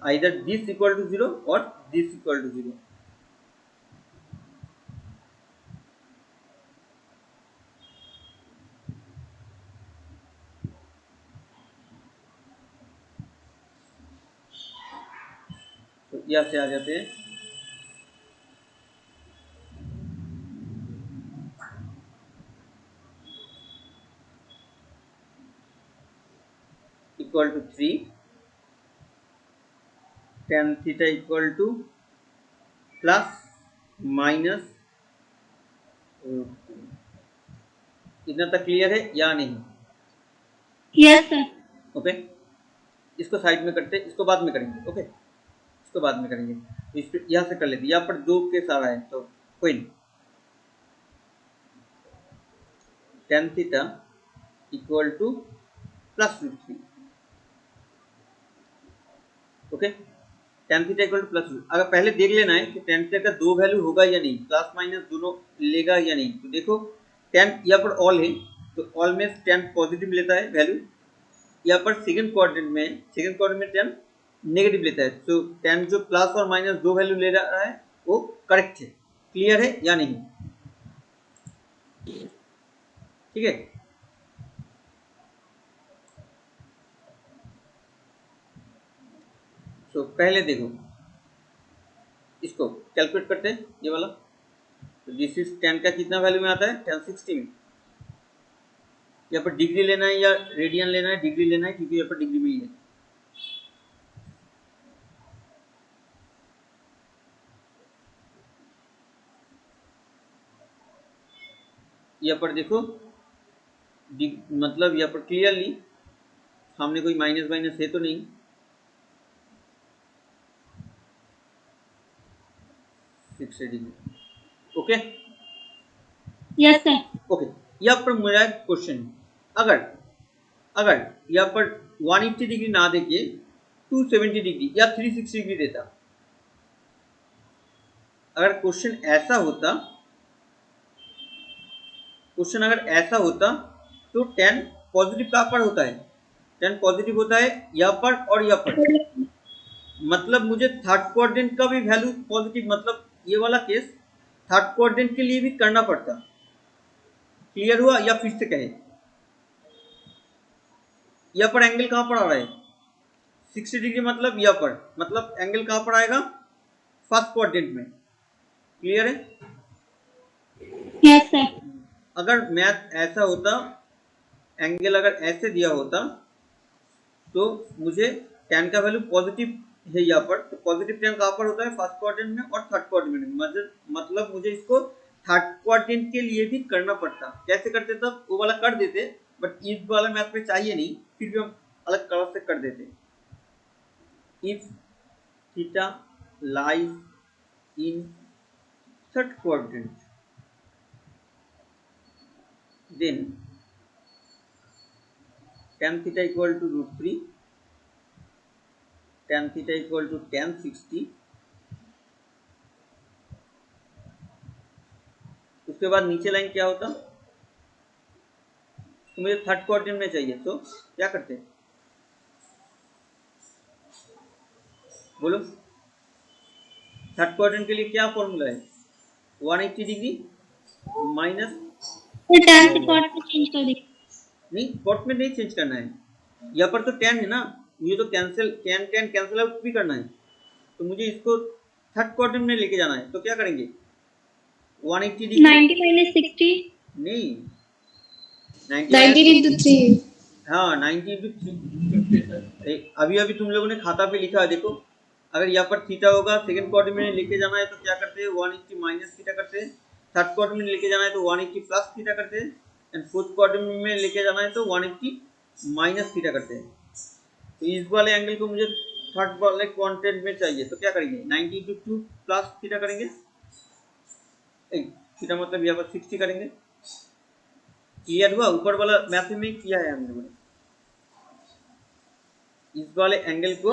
Either this equal to 0 or this equal to 0। तो यहाँ से आ जाते हैं equal to 3 tan theta equal to plus minus. इतना तक क्लियर है या नहीं? Yes sir. ओके, इसको साइड में करते, इसको बाद में करेंगे। ओके, इसको बाद में करेंगे। इस पे यहाँ से कर लेते, यहाँ पर 2 के सारा है तो कोई नहीं। tan theta equal to plus 3। Okay, tan theta equal to plus. अगर पहले देख लेना है कि tan थीटा का 2 वैल्यू होगा या नहीं, प्लस माइनस दोनों लेगा या नहीं। तो देखो tan यहाँ पर ऑल है तो ऑल में tan पॉजिटिव लेता है वैल्यू, यहाँ पर सेकंड क्वाड्रेंट में tan नेगेटिव लेता है। तो tan जो प्लस और माइनस 2 वैल्यू ले रहा है वो करेक्ट है। क्लियर है या नहीं? ठीक है, तो पहले देखो इसको कैलकुलेट करते हैं ये वाला। तो दिस इज tan का कितना वैल्यू में आता है? tan 60 में। यहाँ पर डिग्री लेना है या रेडियन लेना है? डिग्री लेना है क्योंकि यहाँ पर डिग्री में ही है। यहाँ पर देखो मतलब यहाँ पर क्लियरली सामने कोई माइनस माइनस है तो नहीं। Degree. Okay yes sir. Okay, यहाँ पर मेरा क्वेश्चन, अगर यहाँ पर 180 डिग्री ना देके 270 डिग्री या 360 डिग्री देता, अगर क्वेश्चन अगर ऐसा होता तो tan पॉजिटिव कहाँ पर होता है? tan पॉजिटिव होता है यहाँ पर और यहाँ पर। मतलब मुझे थर्ड क्वाड्रेंट का भी वैल्यू पॉजिटिव, मतलब ये वाला केस थर्ड क्वाड्रेंट के लिए भी करना पड़ता। क्लियर हुआ या फिर से कहें? यहाँ पर एंगल कहाँ पर आ रहा है? 60 डिग्री, मतलब यहाँ पर, मतलब एंगल कहाँ पर आएगा? फर्स्ट क्वाड्रेंट में। क्लियर है? Yes sir. अगर मैथ ऐसा होता, एंगल अगर ऐसे दिया होता तो मुझे tan का वैल्यू पॉजिटिव है यहाँ पर, तो पॉजिटिव tan कहाँ पर होता है? फर्स्ट क्वाड्रेंट में और थर्ड क्वाड्रेंट में। मतलब मुझे इसको थर्ड क्वाड्रेंट के लिए भी करना पड़ता। कैसे करते तब? वो वाला कर देते, बट इस वाला मैथ में चाहिए नहीं, फिर भी हम अलग कलर से कर देते। If theta lies in third quadrant then tan theta equal to √3, tan theta equal to tan 60। उसके बाद नीचे लाइन क्या होता? तो मुझे थर्ड क्वाड्रेंट में चाहिए, तो क्या करते? बोलो, थर्ड क्वाड्रेंट के लिए क्या फॉर्मूला है? 180 डिग्री माइनस, tan से cot में चेंज कर दीजिए। नहीं, कॉट में नहीं चेंज करना है। यहाँ पर तो tan है ना, मुझे तो कैंसिल tan कैंसिल आउट भी करना है। तो मुझे इसको थर्ड क्वाड्रेंट में लेके जाना है, तो क्या करेंगे 180 डिग्री 90 minus 60. नहीं 19 into 3. हाँ 90 इंटू अभी अभी तुम लोगों ने खाता पे लिखा है, देखो अगर यहाँ पर थीटा होगा, सेकंड क्वाड्रेंट में लेके जाना है तो क्या करते हैं 180 माइनस थीटा करते हैं, थर्ड क्वाड्रेंट में लेके जाना है तो 180 प्लस थीटा करते हैं, एंड फोर्थ क्वाड्रेंट में लेके जाना है तो 180 माइनस थीटा करते हैं। तो इस वाले एंगल को मुझे थर्ड वाले क्वाड्रेंट में चाहिए, तो क्या करेंगे 90 इंटू 2 प्लस थीटा करेंगे, थीटा मतलब यहाँ पर 60 करेंगे। क्लियर हुआ? ऊपर वाला मैथ में किया है हम लोगों ने। इस वाले एंगल को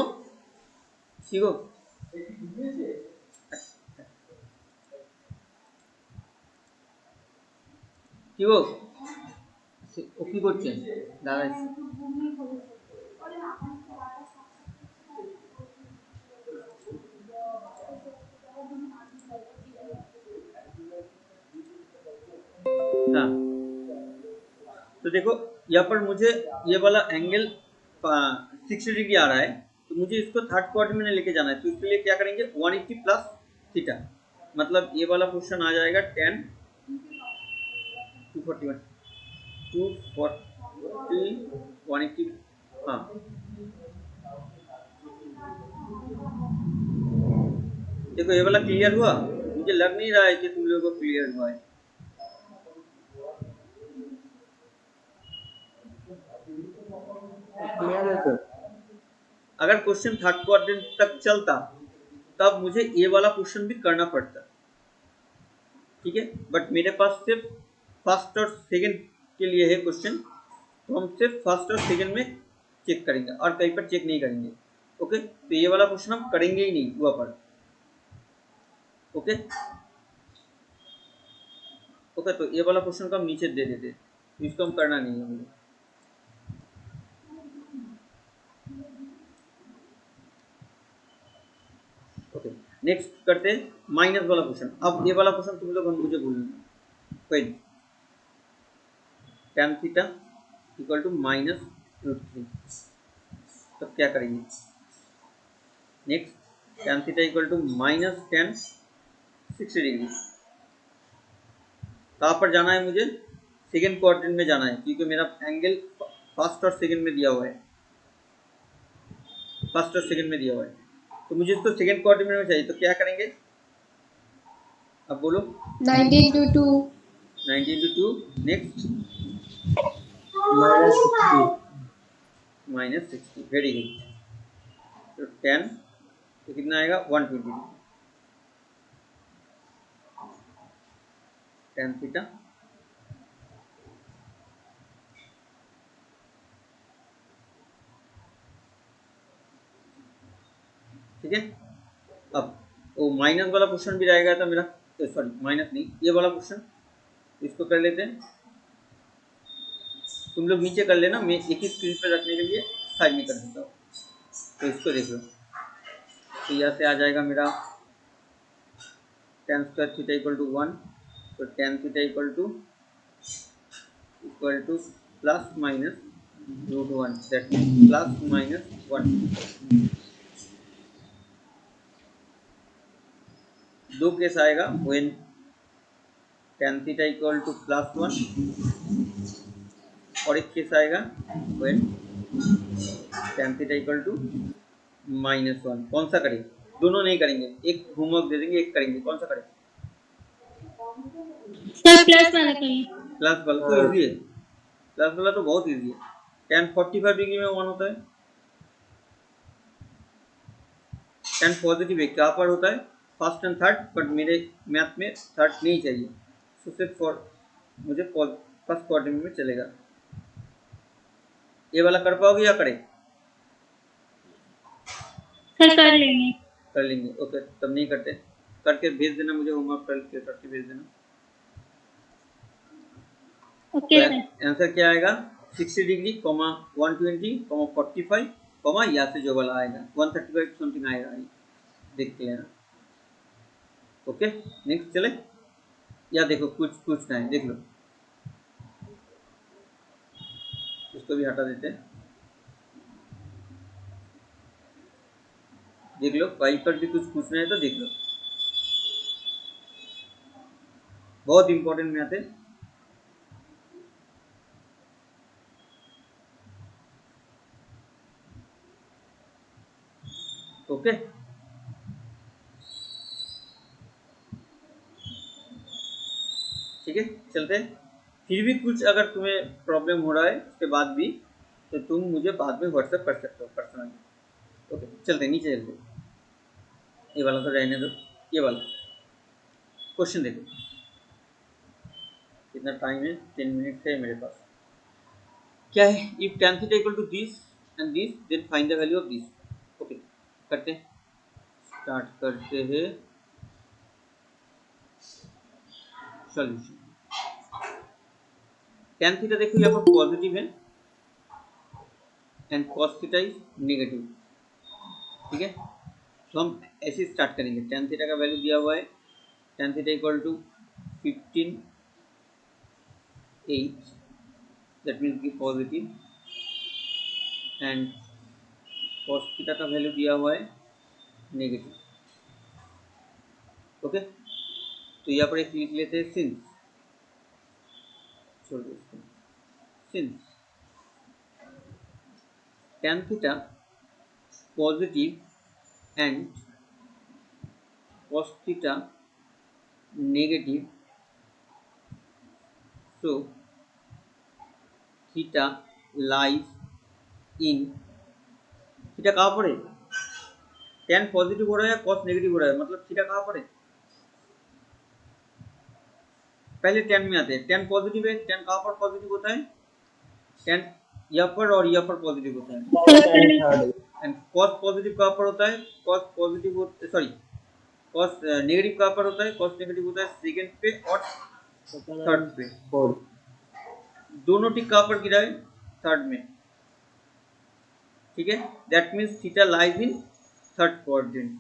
सीखो, सीखो ও কি করছেন দাদা? हाँ तो देखो यहाँ पर मुझे ये वाला एंगल 60 डिग्री आ रहा है, तो मुझे इसको थर्ड क्वाड्रेंट में लेके जाना है, तो इसके लिए क्या करेंगे 180 प्लस थीटा, मतलब ये वाला क्वेश्चन आ जाएगा 10 241 240 180। हाँ देखो ये वाला क्लियर हुआ? मुझे लग नहीं रहा है कि तुम लोगों को क्लियर हुआ है। क्लियर है सर। अगर क्वेश्चन थर्ड क्वाड्रेंट तक चलता तब मुझे ये वाला क्वेश्चन भी करना पड़ता, ठीक है, बट मेरे पास सिर्फ फर्स्ट और सेकंड के लिए है क्वेश्चन, तो हम सिर्फ फर्स्ट और सेकंड में चेक करेंगे और कहीं पर चेक नहीं करेंगे। ओके, तो ये वाला क्वेश्चन हम करेंगे ही नहीं वहाँ पर। ओके ओके, तो ये वाला क्वेश्चन को हम नीचे दे देते, तो इसको हम करना नहीं है मुझे। ओके नेक्स्ट करते हैं माइनस वाला क्वेश्चन। अब ये वाला क्वेश्चन तुम लोग मुझे बोलना, कोई tan theta equal to minus √3, तब क्या करेंगे next tan theta equal to minus tan 60 degree. कहाँ पर जाना है मुझे? सेकेंड क्वाड्रेंट में जाना है, क्योंकि मेरा एंगल फर्स्ट और सेकेंड में दिया हुआ है, फर्स्ट और सेकेंड में दिया हुआ है, तो मुझे इसको सेकेंड क्वाड्रेंट में चाहिए, तो क्या करेंगे अब बोलो? 90 into 2. 90 into 2 next minus 60, very good. तो 10 तो कितना आएगा 120 tan थीटा ठीक है। अब वो माइनस वाला क्वेश्चन भी रहेगा था मेरा, सॉरी माइनस नहीं, ये वाला क्वेश्चन, इसको कर लेते हैं। तुम लोग नीचे कर लेना, मैं एक ही स्क्रीन पर रखने के लिए साइड में कर देता हूँ, तो इसको देख लो। तो यहाँ से आ जाएगा मेरा tan square theta equal to 1, तो tan theta equal to plus minus √1, that means plus minus 1। दो केस आएगा, when tan theta equal to plus 1, और एक केस आएगा when tan theta equal to minus 1। कौन सा करें? दोनों नहीं करेंगे, एक होमवर्क दे देंगे, एक करेंगे, कौन सा करें? सर प्लस वाला करिए। प्लस वाला तो इजी है, प्लस वाला तो बहुत इजी है। tan 45 डिग्री में 1 होता है, tan पॉजिटिव है, क्या पर होता है फर्स्ट एंड थर्ड, बट मेरे मैथ में थर्ड नहीं चाहिए, तो सिर्फ मुझे फर्स्ट क्वाड्रेंट में चलेगा। ये वाला कर पाओगे या करें? सर कर लेंगे। कर लेंगे, ओके, तब नहीं करते, करके भेज देना मुझे, होमवर्क करके भेज देना। ओके तो सर। आंसर क्या आएगा 60 डिग्री, 120, 45, यहाँ से जो वाला आएगा 135 समथिंग आएगा, देख के लेना। ओके नेक्स्ट चले, या देखो कुछ पूछना है देख लो, इसको भी हटा देते हैं। देख लो, फाइल पर भी कुछ पूछना है तो देख लो, बहुत इंपॉर्टेंट मैथ है। ओके, ठीक है, चलते हैं। फिर भी कुछ अगर तुम्हें प्रॉब्लम हो रहा है उसके बाद भी, तो तुम मुझे बाद में व्हाट्सएप कर सकते हो पर्सनली। ओके, चलते नीचे चलते। ये वाला तो रहने दो, ये वाला क्वेश्चन देखो, कितना टाइम है, 10 मिनट है मेरे पास। क्या है, if tan theta equal to this and this then find the value of this. Okay, करते हैं, स्टार्ट करते हैं सॉल्यूशन। tan थीटा देखो यहाँ पर पॉजिटिव है and cos theta is negative, ठीक है। तो हम ऐसे स्टार्ट करेंगे, tan थीटा का वैल्यू दिया हुआ है, tan theta equal to 15 8, that means की पॉजिटिव, एंड cos थीटा का वैल्यू दिया हुआ है नेगेटिव। ओके, तो यहाँ पर एक लिख लेते हैं सिंस, छोड़ दो इसको, since tan theta positive and cos theta negative, so theta lies in, theta कहाँ पर है, tan पॉजिटिव हो रहा है या cos नेगेटिव हो रहा है, मतलब थीटा कहाँ पर है। पहले tan में आते हैं, tan पॉजिटिव है, tan कहाँ पर पॉजिटिव होता है, tan यहाँ पर और यहाँ पर पॉजिटिव होता है, एंड cos पॉजिटिव कहाँ पर होता है, cos positive sorry cos negative कहाँ पर होता है, cos नेगेटिव होता है सेकंड पे और थर्ड पे, दोनों टिक कहाँ पर गिरा है, थर्ड में, ठीक है। That means theta lies in third quadrant.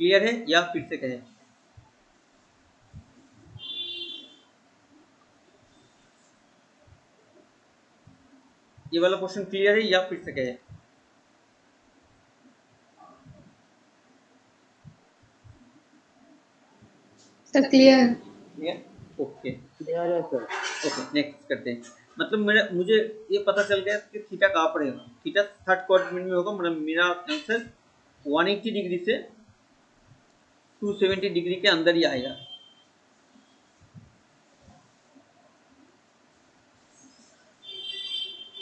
Clear है, या फिर से कहें, ये वाला क्वेश्चन क्लियर है या फिर से कहें। Sir clear. ओके, क्लियर है सर। ओके, नेक्स्ट करते हैं। मतलब मुझे ये पता चल गया कि थीटा कहाँ पर है, थीटा थर्ड क्वाड्रेंट में होगा, मतलब मेरा आंसर 180 डिग्री से 270 डिग्री के अंदर ही आएगा।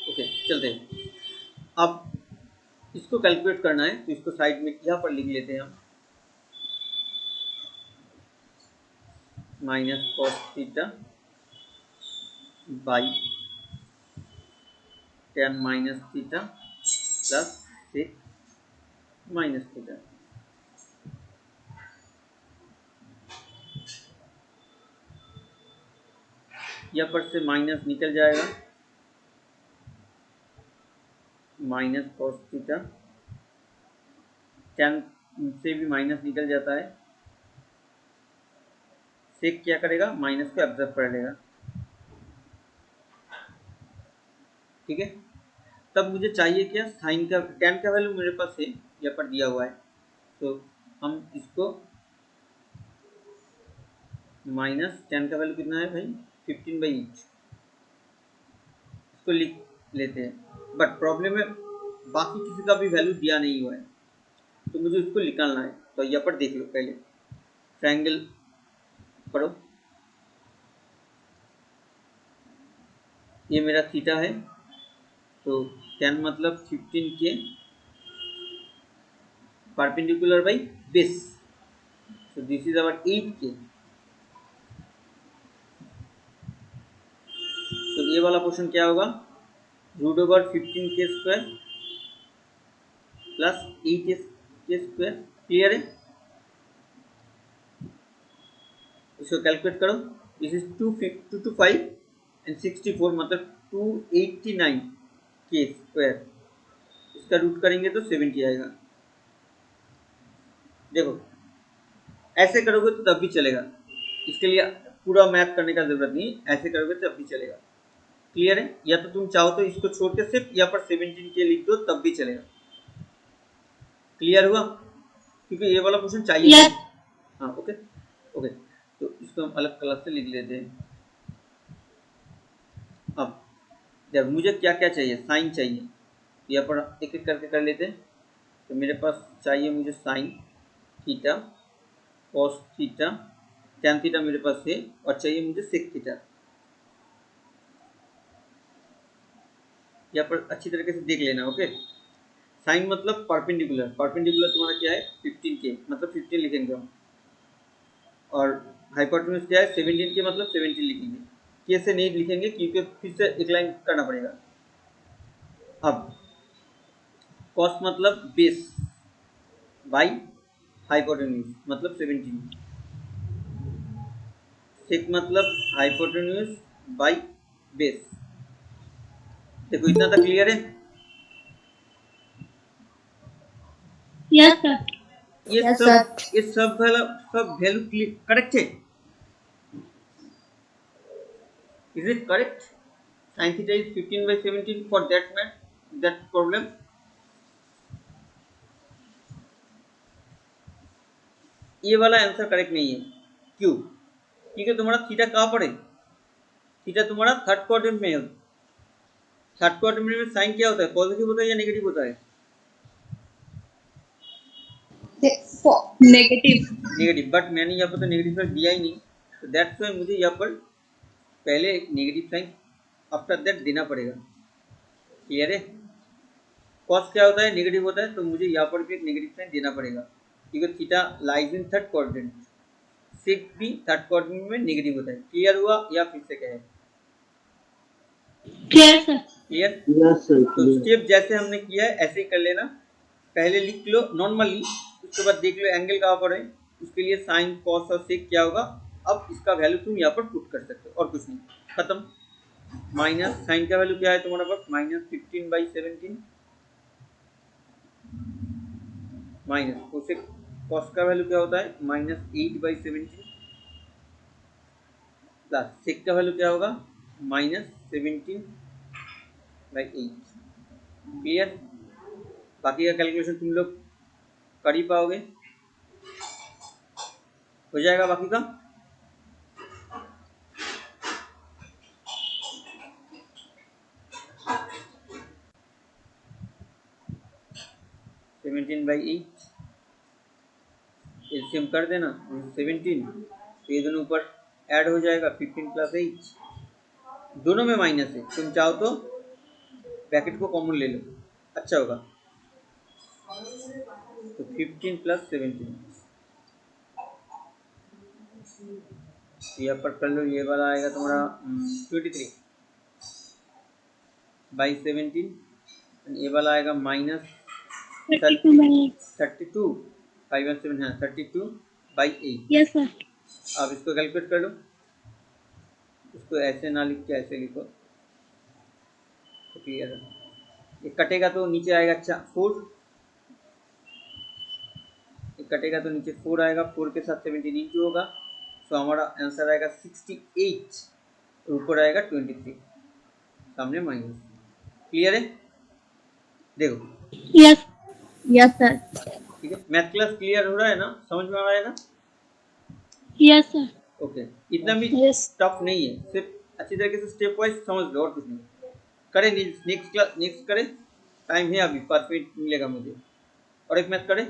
ओके, चलते हैं। अब इसको कैलकुलेट करना है तो इसको साइड में यहाँ पर लिख लेते हैं हम, minus cos theta by tan minus theta plus 6 minus theta. यहाँ पर से माइनस निकल जाएगा, माइनस cos थीटा, tan से भी माइनस निकल जाता है, सेक क्या करेगा, माइनस को एब्जॉर्ब कर लेगा, ठीक है। तब मुझे चाहिए क्या, साइन का, tan का वैल्यू मेरे पास है, यहाँ पर दिया हुआ है, तो हम इसको माइनस tan का वैल्यू कितना है भाई, 15/8, इसको लिख लेते हैं। बट प्रॉब्लम है बाकी किसी का भी वैल्यू दिया नहीं हुआ है, तो मुझे उसको निकालना है। तो यहाँ पर देख लो, पहले ट्रायंगल पढ़ो, ये मेरा थीटा है, तो tan मतलब 15 के perpendicular by base, so this is our 8k। तो ये वाला क्वेश्चन क्या होगा, √15k² प्लस 8k²। क्लियर है, इसको कैलकुलेट करो, दिस इज 225 एंड 64, मतलब 289k², इसका रूट करेंगे तो 70 आएगा। देखो ऐसे करोगे तो तब भी चलेगा, इसके लिए पूरा मैथ करने का जरूरत नहीं, ऐसे करोगे तब भी चलेगा। क्लियर है, या तो तुम चाहो तो इसको छोड़ के सिर्फ यहाँ पर 17 के लिख दो तब भी चलेगा। क्लियर हुआ? क्योंकि ये वाला क्वेश्चन चाहिए Yes. मुझे। हाँ ओके ओके, तो इसको हम अलग कलर से लिख लेते हैं। अब जब मुझे क्या क्या चाहिए, साइन चाहिए, यहाँ पर एक एक करके कर लेते हैं। तो मेरे पास चाहिए मुझे sine theta, cos theta, tan theta मेरे पास है, और चाहिए मुझे सेक थीटा। यहाँ पर अच्छी तरीके से देख लेना ओके। साइन मतलब परपेंडिकुलर, परपेंडिकुलर तुम्हारा क्या है 15 के, मतलब 15 लिखेंगे हम, और हाइपोटेन्यूज क्या है 17 के, मतलब 17 लिखेंगे। के से नहीं लिखेंगे क्योंकि फिर से एक लाइन करना पड़ेगा। अब कॉस मतलब बेस बाई हाइपोटेन्यूज मतलब 17, सेक मतलब हाइपोटेन्यूज बाई बेस। देखो इतना तक क्लियर है? Yes, sir. ये Yes, सब sir. ये सब वैल्यू करेक्ट है? Is it correct? Sin theta is 15 by 17 for that problem. ये वाला आंसर करेक्ट नहीं है। क्यों? क्योंकि तुम्हारा थीटा कहाँ पर है? थीटा तुम्हारा थर्ड क्वाड्रेंट में है। थर्ड क्वाड्रेंट में साइन क्या होता है, पॉजिटिव होता है या नेगेटिव होता है? नेगेटिव। नेगेटिव, बट मैंने यहाँ पर तो नेगेटिव साइन दिया ही नहीं, तो दैट्स वाई मुझे यहाँ पर पहले एक नेगेटिव साइन आफ्टर दैट देना पड़ेगा। क्लियर है? कॉस क्या होता है, नेगेटिव होता है, तो मुझे यहाँ पर भी एक नेगेटिव साइन देना पड़ेगा क्योंकि theta lies in third quadrant, sec भी थर्ड क्वाड्रेंट में नेगेटिव होता है। क्लियर हुआ या फिर से कहे? Clear, sir. Clear? Yes, sir. तो Clear. स्टेप जैसे हमने किया है ऐसे ही कर लेना। पहले लिख लो नॉर्मली, उसके बाद देख लो एंगल कहाँ पर है, उसके लिए साइन कॉस और सेक क्या होगा। अब इसका वैल्यू तुम यहाँ पर पुट कर सकते हो और कुछ नहीं, खत्म। माइनस साइन का वैल्यू क्या है तुम्हारे पास, -15/17, माइनस कॉस का वैल्यू क्या होता है -8/17, प्लस सेक का वैल्यू क्या होगा -17/8। क्लियर? बाकी का कैलकुलेशन तुम लोग कर ही पाओगे, हो जाएगा बाकी का। सेवेंटीन बाई एट एलसीएम कर देना 17, तो ये दोनों ऊपर ऐड हो जाएगा 15 + 8, दोनों में माइनस है, तुम चाहो तो ब्रैकेट को कॉमन ले लो, अच्छा होगा। तो 15 + 17 यहाँ पर कर लो, ये वाला आएगा तुम्हारा 23/17, ये वाला आएगा -32 5 और 7 हाँ 32/8। Yes, sir. अब इसको कैलकुलेट कर लो, इसको ऐसे ना लिख के ऐसे लिखो तो क्लियर है। ये कटेगा तो नीचे आएगा अच्छा 4, ये कटेगा तो नीचे 4 आएगा, 4 के साथ 17 इंटू होगा, तो हमारा आंसर आएगा 68, ऊपर आएगा 23, सामने माइनस। क्लियर है? देखो Yes. Yes, sir. ठीक है, मैथ क्लास क्लियर हो रहा है ना, समझ में आ रहा है ना? Yes, sir. ओके, इतना भी Yes. टफ नहीं है, सिर्फ अच्छी तरीके से स्टेप वाइज समझ लो और कुछ नहीं। करें नेक्स्ट क्लास, नेक्स्ट करें, टाइम है अभी 5 मिनट मिलेगा मुझे, और एक मैथ करें।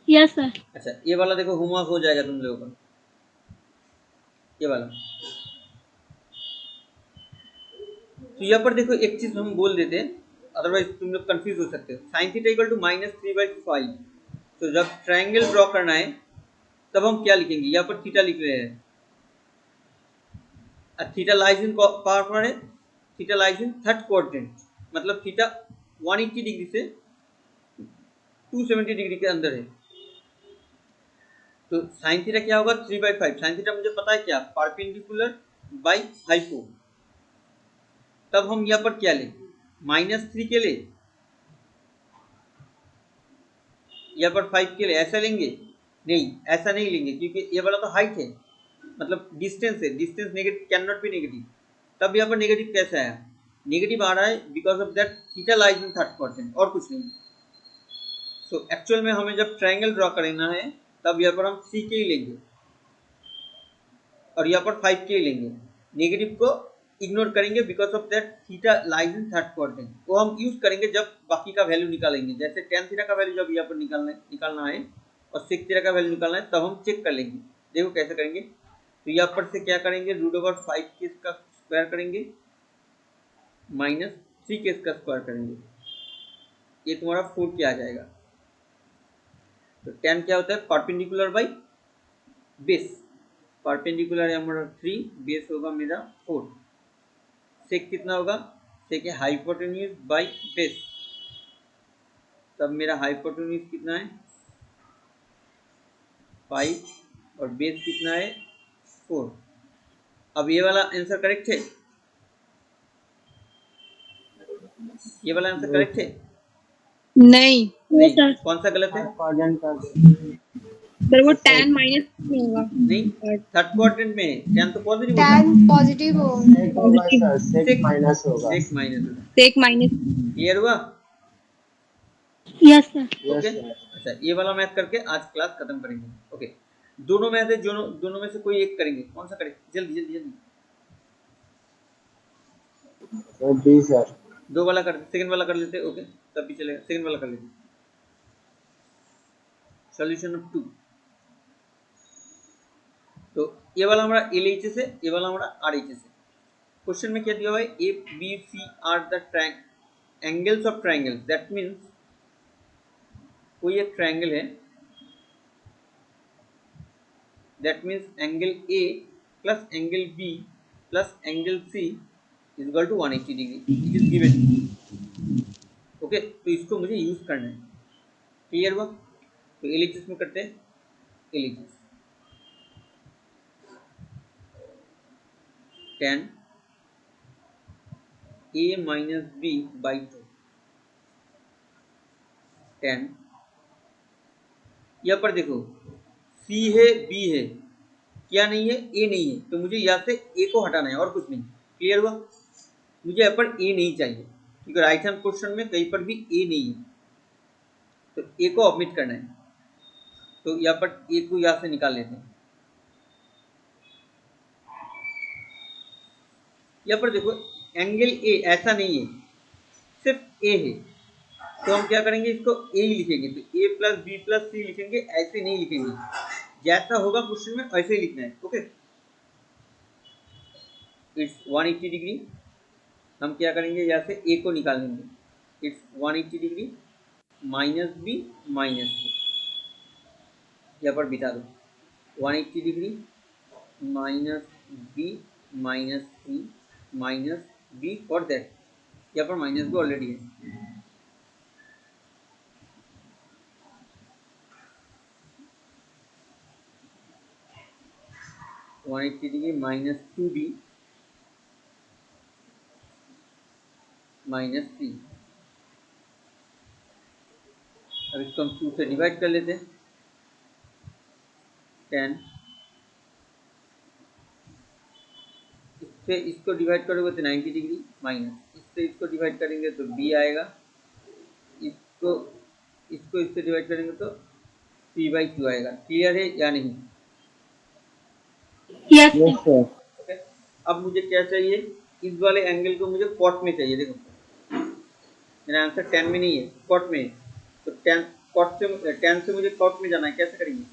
Yes, sir. अच्छा ये वाला देखो होमवर्क हो जाएगा तुम लोगों का, ये वाला। तो यहाँ पर देखो एक चीज हम बोल देते हैं, अदरवाइज तुम लोग कंफ्यूज हो सकते हो। साइन थीटा इक्वल टू -3/5, तो जब ट्रायंगल ड्रॉ करना है तब हम क्या लिखेंगे, यहाँ पर थीटा लिख रहे हैं, थीटा लाइज इन पावर पर है, theta lies in third quadrant, मतलब थीटा 180 डिग्री से 270 डिग्री के अंदर है। तो साइन थीटा क्या होगा 3/5, साइन थीटा मुझे पता है क्या, परपेंडिकुलर बाई हाइपो। तब हम यहाँ पर क्या लें, -3 के ले, यहाँ पर 5 के ले, ऐसा लेंगे? नहीं, ऐसा नहीं लेंगे क्योंकि ये वाला तो हाइट है, मतलब डिस्टेंस है, distance negative can not be negative. तब यहाँ पर नेगेटिव कैसे आया, नेगेटिव आ रहा है because of that theta lies in third quadrant, और कुछ नहीं। सो एक्चुअल में हमें जब ट्रायंगल ड्रॉ करना है तब यहाँ पर हम सी के ही लेंगे और यहाँ पर 5 के ही लेंगे। नेगेटिव को इग्नोर करेंगे because of that theta lies in third quadrant. वो हम यूज करेंगे जब बाकी का वैल्यू निकालेंगे, जैसे टेन थीटा का वैल्यू जब यहाँ पर निकालना है और सेक थीटा का वैल्यू निकालना है तब हम चेक कर लेंगे। देखो कैसे करेंगे। तो यहाँ पर से क्या करेंगे, √5 के इसका स्क्वायर करेंगे माइनस 3 के इसका स्क्वायर करेंगे, ये तुम्हारा 4 के आ जाएगा। तो tan क्या होता है, परपेंडिकुलर बाई बेस। परपेंडिकुलर है हमारा 3, बेस होगा मेरा 4। सेक कितना होगा, सेक है हाइपोटेन्यूज बाई बेस, तब मेरा हाइपोटेन्यूज कितना है 5 और बेस कितना है 4। अब ये वाला आंसर करेक्ट है, ये वाला आंसर करेक्ट है? नहीं नहीं, कौन सा गलत है? क्वाड्रेंट का सर वो tan माइनस नहीं होगा। नहीं, थर्ड क्वाड्रेंट में tan तो पॉजिटिव होता tan है, पॉजिटिव हो सेक होगा सर, सेक माइनस होगा। सेक माइनस होगा। Sec minus. क्लियर हुआ? Yes sir. Yes okay, sir. अच्छा ये वाला मैथ करके आज क्लास खत्म करेंगे। ओके, दोनों मैथ है, दोनों में से कोई एक करेंगे, कौन सा करें? जल्दी जल्दी जल्दी। Sir D sir. दो वाला कर, सेकंड वाला कर लेते। ओके, तब भी चलेगा, सेकंड वाला कर लेते। Solution of 2। तो ये वाला हमारा LHS है, ये वाला हमारा RHS है। क्वेश्चन में क्या दिया हुआ है, A B C are the angles of triangle. That means कोई एक ट्रायंगल है, that means angle A plus angle B plus angle C is equal to 180 degree. It is given. Okay, तो इसको मुझे यूज करना है। क्लियर हुआ? तो LHS में करते हैं। LHS tan A minus B by 2 tan, यहाँ पर देखो C है B है, क्या नहीं है, A नहीं है, तो मुझे यहाँ से A को हटाना है और कुछ नहीं। क्लियर हुआ? मुझे यहाँ पर A नहीं चाहिए क्योंकि राइट हैंड क्वेश्चन में कहीं पर भी A नहीं है, तो A को ऑमिट करना है। तो यहाँ पर A को यहाँ से निकाल लेते हैं। यहाँ पर देखो एंगल A ऐसा नहीं है, सिर्फ A है, तो हम क्या करेंगे, इसको A ही लिखेंगे। तो A plus B plus C लिखेंगे, ऐसे नहीं लिखेंगे, जैसा होगा क्वेश्चन में ऐसे ही लिखना है। Okay, it's 180 degree. हम क्या करेंगे, यहाँ से A को निकाल लेंगे। It's 180 degree minus B minus C, यहाँ पर बिता दो 180 degree minus B minus C minus B for that, यहाँ पर माइनस B ऑलरेडी है। One 180 degree minus 2B minus C। अब इसको हम 2 से डिवाइड कर लेते हैं। 10 इससे इसको डिवाइड करोगे तो 90 डिग्री माइनस, इससे इसको डिवाइड करेंगे तो B आएगा, इसको इसको इससे डिवाइड करेंगे तो C/2 आएगा। क्लियर है या नहीं? Yes yes sir. ओके, अब मुझे क्या चाहिए, इस वाले एंगल को मुझे कॉट में चाहिए। देखो मेरा आंसर 10 में नहीं है, कॉट में है। तो 10 कॉट से 10 से मुझे कॉट में जाना है। कैसे करेंगे,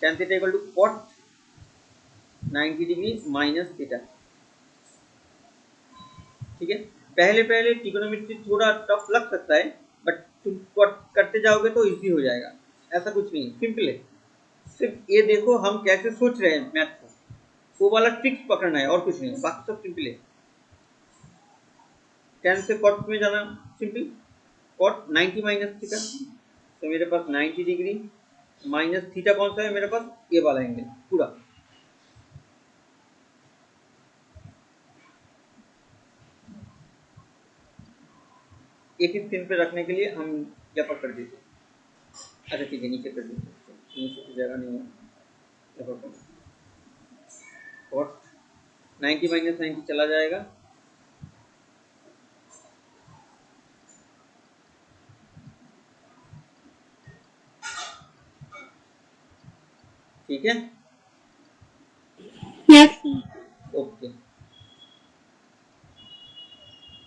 tan theta equal to cot 90 degree minus theta. ठीक है, पहले पहले ट्रिगोनोमेट्री थोड़ा टफ लग सकता है, बट तुम करते जाओगे तो इजी हो जाएगा। ऐसा कुछ नहीं है, सिंपल है। सिर्फ ये देखो हम कैसे सोच रहे हैं मैथ को, वो वाला ट्रिक्स पकड़ना है और कुछ नहीं, बाकी सब सिंपल है। 10 से कॉट में जाना सिंपल, कॉट 90 माइनस थीटा, तो मेरे पास 90 डिग्री माइनस थीटा कौन सा है मेरे पास, ये वाला एंगल पूरा। एक ही स्क्रीन पे रखने के लिए हम यहाँ पर कर देते। अच्छा ठीक है, नीचे कर देते, नीचे की जगह नहीं है, यहाँ पर कर। और 90 माइनस 90 चला जाएगा, ठीक है।